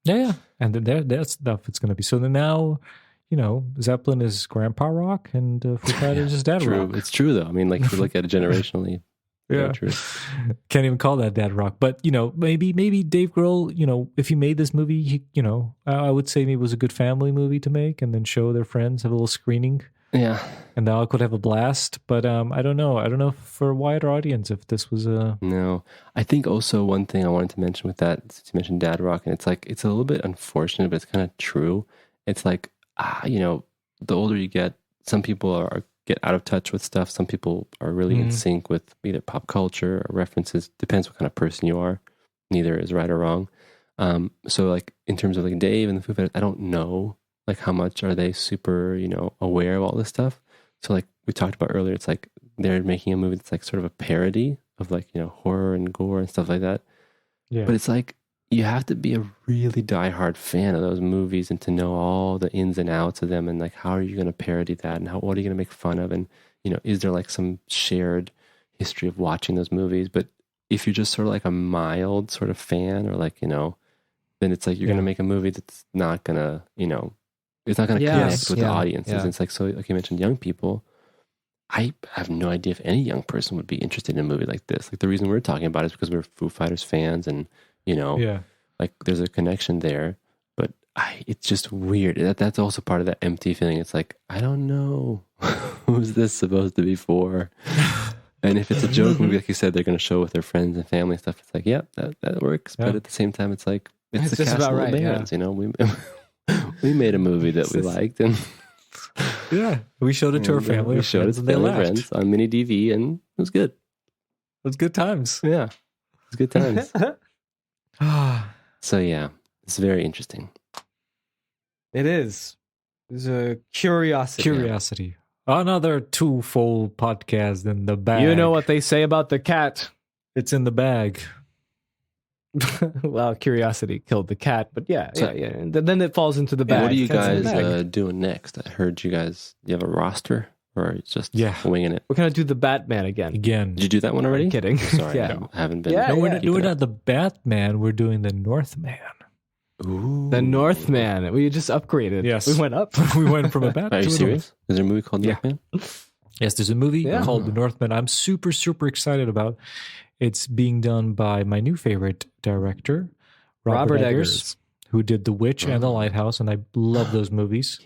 Yeah. And their stuff it's going to be. So then now, Zeppelin is grandpa rock, and Foo Fighters is dad rock. It's true though. I mean, like if you look at it generationally. Yeah, true. Can't even call that dad rock. But maybe Dave Grohl, if he made this movie, he, I would say maybe it was a good family movie to make, and then show their friends, have a little screening. Yeah, and they all could have a blast. But I don't know for a wider audience if this was a. No, I think also one thing I wanted to mention with that, since you mentioned dad rock, and it's like it's a little bit unfortunate, but it's kind of true. It's like the older you get, some people get out of touch with stuff. Some people are really in sync with either pop culture or references. Depends what kind of person you are. Neither is right or wrong. So like in terms of like Dave and the Foo Fighters, I don't know like how much are they super, aware of all this stuff. So like we talked about earlier, it's like they're making a movie that's like sort of a parody of like, horror and gore and stuff like that. Yeah. But it's like, you have to be a really diehard fan of those movies and to know all the ins and outs of them, and like how are you going to parody that, and what are you going to make fun of, and is there like some shared history of watching those movies? But if you're just sort of like a mild sort of fan, or like then it's like you're going to make a movie that's not going to it's not going to connect with the audiences. Yeah. It's like, so like you mentioned, young people. I have no idea if any young person would be interested in a movie like this. Like the reason we're talking about it is because we're Foo Fighters fans, and like there's a connection there, but it's just weird. That's also part of that empty feeling. It's like, I don't know, who's this supposed to be for? And if it's a joke movie, like you said, they're going to show with their friends and family and stuff. It's like, yeah, that works. Yeah. But at the same time, it's like, it's the cast of the bands, we made a movie that we liked, and we showed it to our family. We showed it to family friends on mini DV, and it was good. It was good times. Yeah, it was good times. So yeah, it's very interesting. It is. It's a curiosity. Another twofold podcast in the bag. You know what they say about the cat? It's in the bag. Well, curiosity killed the cat, but yeah. And then it falls into the bag. What are you guys doing next? I heard you have a roster, or just winging it? We're going to do the Batman again. Did you do that one already? I'm kidding. Sorry, I haven't been. We're not the Batman. We're doing the Northman. Ooh. The Northman. We just upgraded. Yes. We went up. We went from a Batman. Are you serious? Is there a movie called Northman? Yes, there's a movie called The Northman. I'm super, super excited about. It's being done by my new favorite director, Robert Eggers, who did The Witch and The Lighthouse, and I love those movies.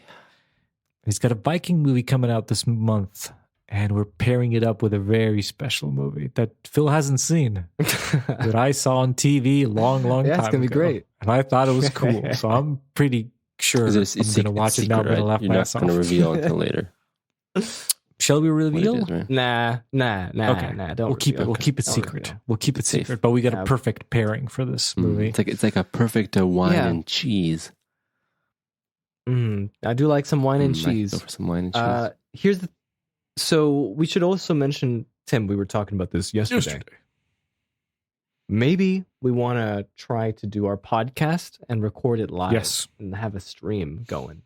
He's got a Viking movie coming out this month, and we're pairing it up with a very special movie that Phil hasn't seen, that I saw on TV long time ago. It's gonna be great, and I thought it was cool. So I'm pretty sure I'm going to watch it now. I'm going to laugh my ass off. You're not going to reveal until later. Shall we reveal? Is, right? Nah. Don't. We'll keep it. We'll keep it secret. We'll keep it secret. But we got a perfect pairing for this movie. It's like a perfect wine and cheese. I do like some wine and cheese. Go for some wine and cheese. So we should also mention, Tim. We were talking about this yesterday. Maybe we want to try to do our podcast and record it live. Yes. And have a stream going.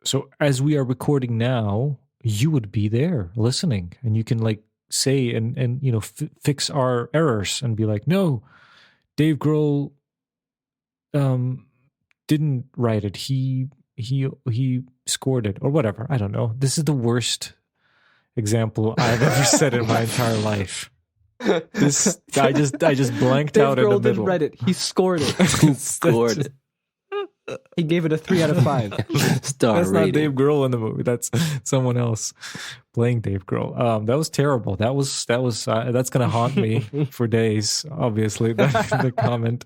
So as we are recording now, you would be there listening, and you can like say and you know fix our errors and be like, no, Dave Grohl didn't write it. He scored it or whatever. I don't know. This is the worst example I've ever said in my entire life. This I just blanked Dave out Grohl in the middle. didn't write it. He scored it. He scored it. He gave it a 3 out of 5. Star That's rating. not Dave Grohl in the movie. That's someone else playing Dave Grohl. That was terrible. That's going to haunt me for days. Obviously, the comment.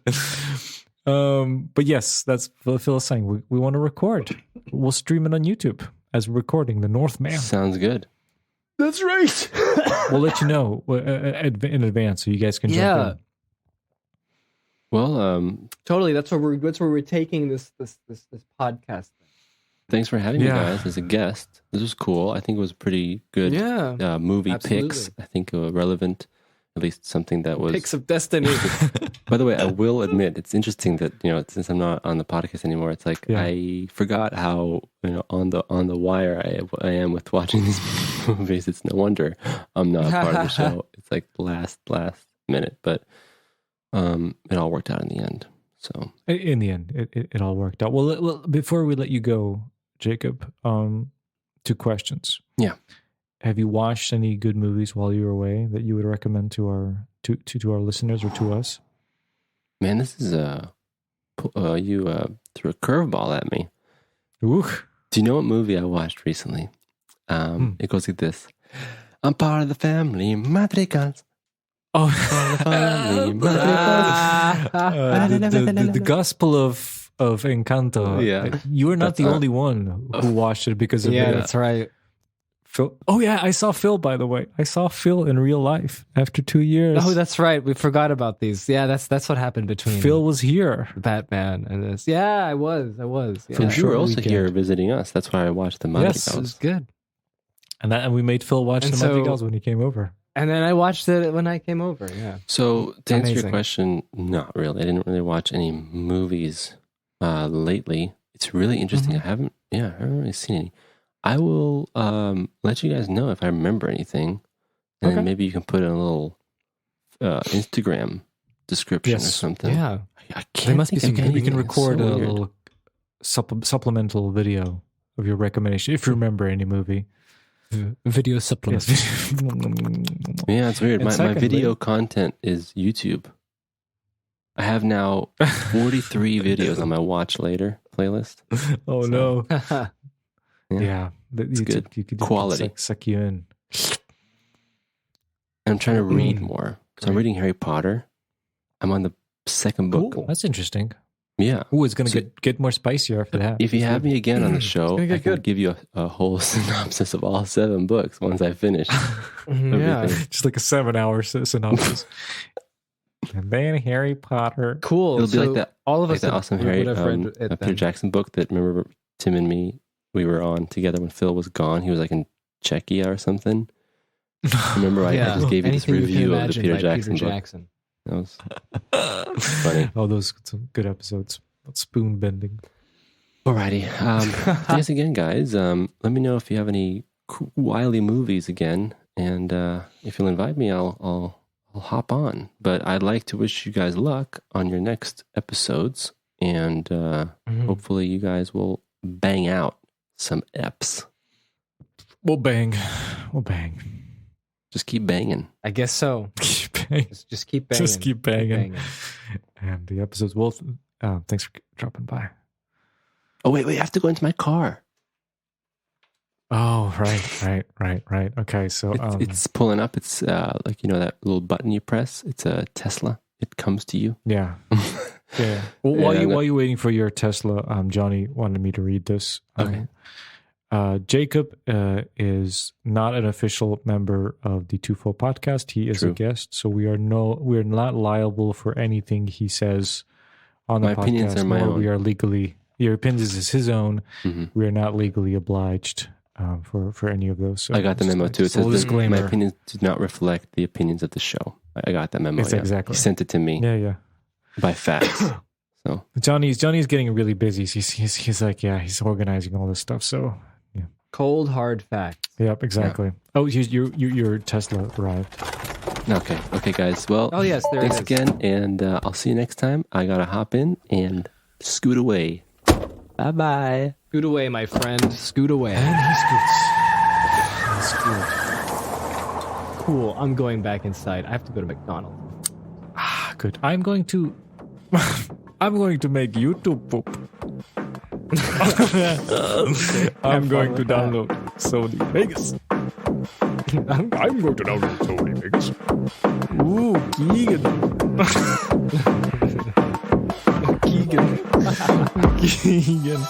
But yes, that's what Phil is saying. We want to record. We'll stream it on YouTube as we're recording The Northman. Sounds good. That's right. We'll let you know in advance so you guys can jump in. Well, totally. That's where we're taking this podcast. Thanks for having me, guys, as a guest. This was cool. I think it was pretty good. Movie absolutely. picks. I think relevant, at least something that was Picks of destiny. By the way, I will admit it's interesting that since I'm not on the podcast anymore, it's like I forgot how on the wire I am with watching these movies. It's no wonder I'm not part of the show. It's like last minute, but. It all worked out in the end. So in the end, it all worked out. Well, before we let you go, Jacob, 2 questions. Yeah. Have you watched any good movies while you were away that you would recommend to our listeners or to us? Man, this is you threw a curveball at me. Ooh. Do you know what movie I watched recently? It goes like this: I'm part of the family, Madrigals. Oh, the Gospel of Encanto. Yeah, you were not the only one who watched it because of it. That's right. Phil. Oh yeah, I saw Phil. By the way, I saw Phil in real life after 2 years. Oh, that's right. We forgot about these. Yeah, that's what happened between Phil was here, Batman, and this. Yeah, I was. Yeah. And you were also here visiting us. That's why I watched the Madrigals. Yes, it was good. And we made Phil watch the Madrigals when he came over. And then I watched it when I came over, yeah. So to answer your question, not really. I didn't really watch any movies lately. It's really interesting. I haven't really seen any. I will let you guys know if I remember anything. And then maybe you can put in a little Instagram description or something. Yeah. I can't. There must be some. We can record a little supplemental video of your recommendation if you remember any movie. Video supplement. Yeah, it's weird. My video content is YouTube. I have now 43 videos on my watch later playlist. Oh no! Yeah, it's good. You could quality. Suck you in. I'm trying to read more. So I'm reading Harry Potter. I'm on the 2nd book. Ooh, that's interesting. Yeah. Ooh, it's going to get more spicier after that. If you have me again on the show, I can give you a whole synopsis of all 7 books once I finish. Yeah, just like a 7-hour synopsis. And then Harry Potter. Cool. It'll be like that. All of like us that awesome Harry Peter Jackson book that remember Tim and me we were on together when Phil was gone. He was like in Czechia or something. Remember, I just gave you this review of the Peter Jackson book. That was funny. Oh, those some good episodes. Spoon bending. Alrighty. Thanks again, guys. Let me know if you have any wily movies again, and if you'll invite me, I'll hop on. But I'd like to wish you guys luck on your next episodes, and hopefully you guys will bang out some eps. We'll bang. Just keep banging. I guess so. Keep banging. Just keep banging. Just keep banging. And the episodes will. Thanks for dropping by. Oh wait! I have to go into my car. Oh, right. Okay, so it's pulling up. It's like that little button you press. It's a Tesla. It comes to you. Yeah. Yeah. Well, while you're waiting for your Tesla, Johnny wanted me to read this. Okay. Jacob is not an official member of the Twofold podcast. He is a guest, so we're not liable for anything he says on the podcast. My opinions are my own. We are legally. Your opinions is his own. Mm-hmm. We are not legally obliged for any of those. So I got the memo too. It says disclaimer. My opinions do not reflect the opinions of the show. I got that memo. Exactly. He sent it to me. Yeah. By fax. So Johnny's getting really busy. He's like, he's organizing all this stuff. So yeah. Cold hard facts. Yep, exactly. Yeah. Oh, your Tesla arrived. Okay, guys. Well, yes, thanks again, and I'll see you next time. I gotta hop in and scoot away. Bye. Scoot away, my friend. Scoot away. And he scoots. Cool. I'm going back inside. I have to go to McDonald's. Good. I'm going to make YouTube poop. I'm going to download Sony Vegas. I'm going to download Sony Vegas. Ooh, Keegan. Keegan. Keegan.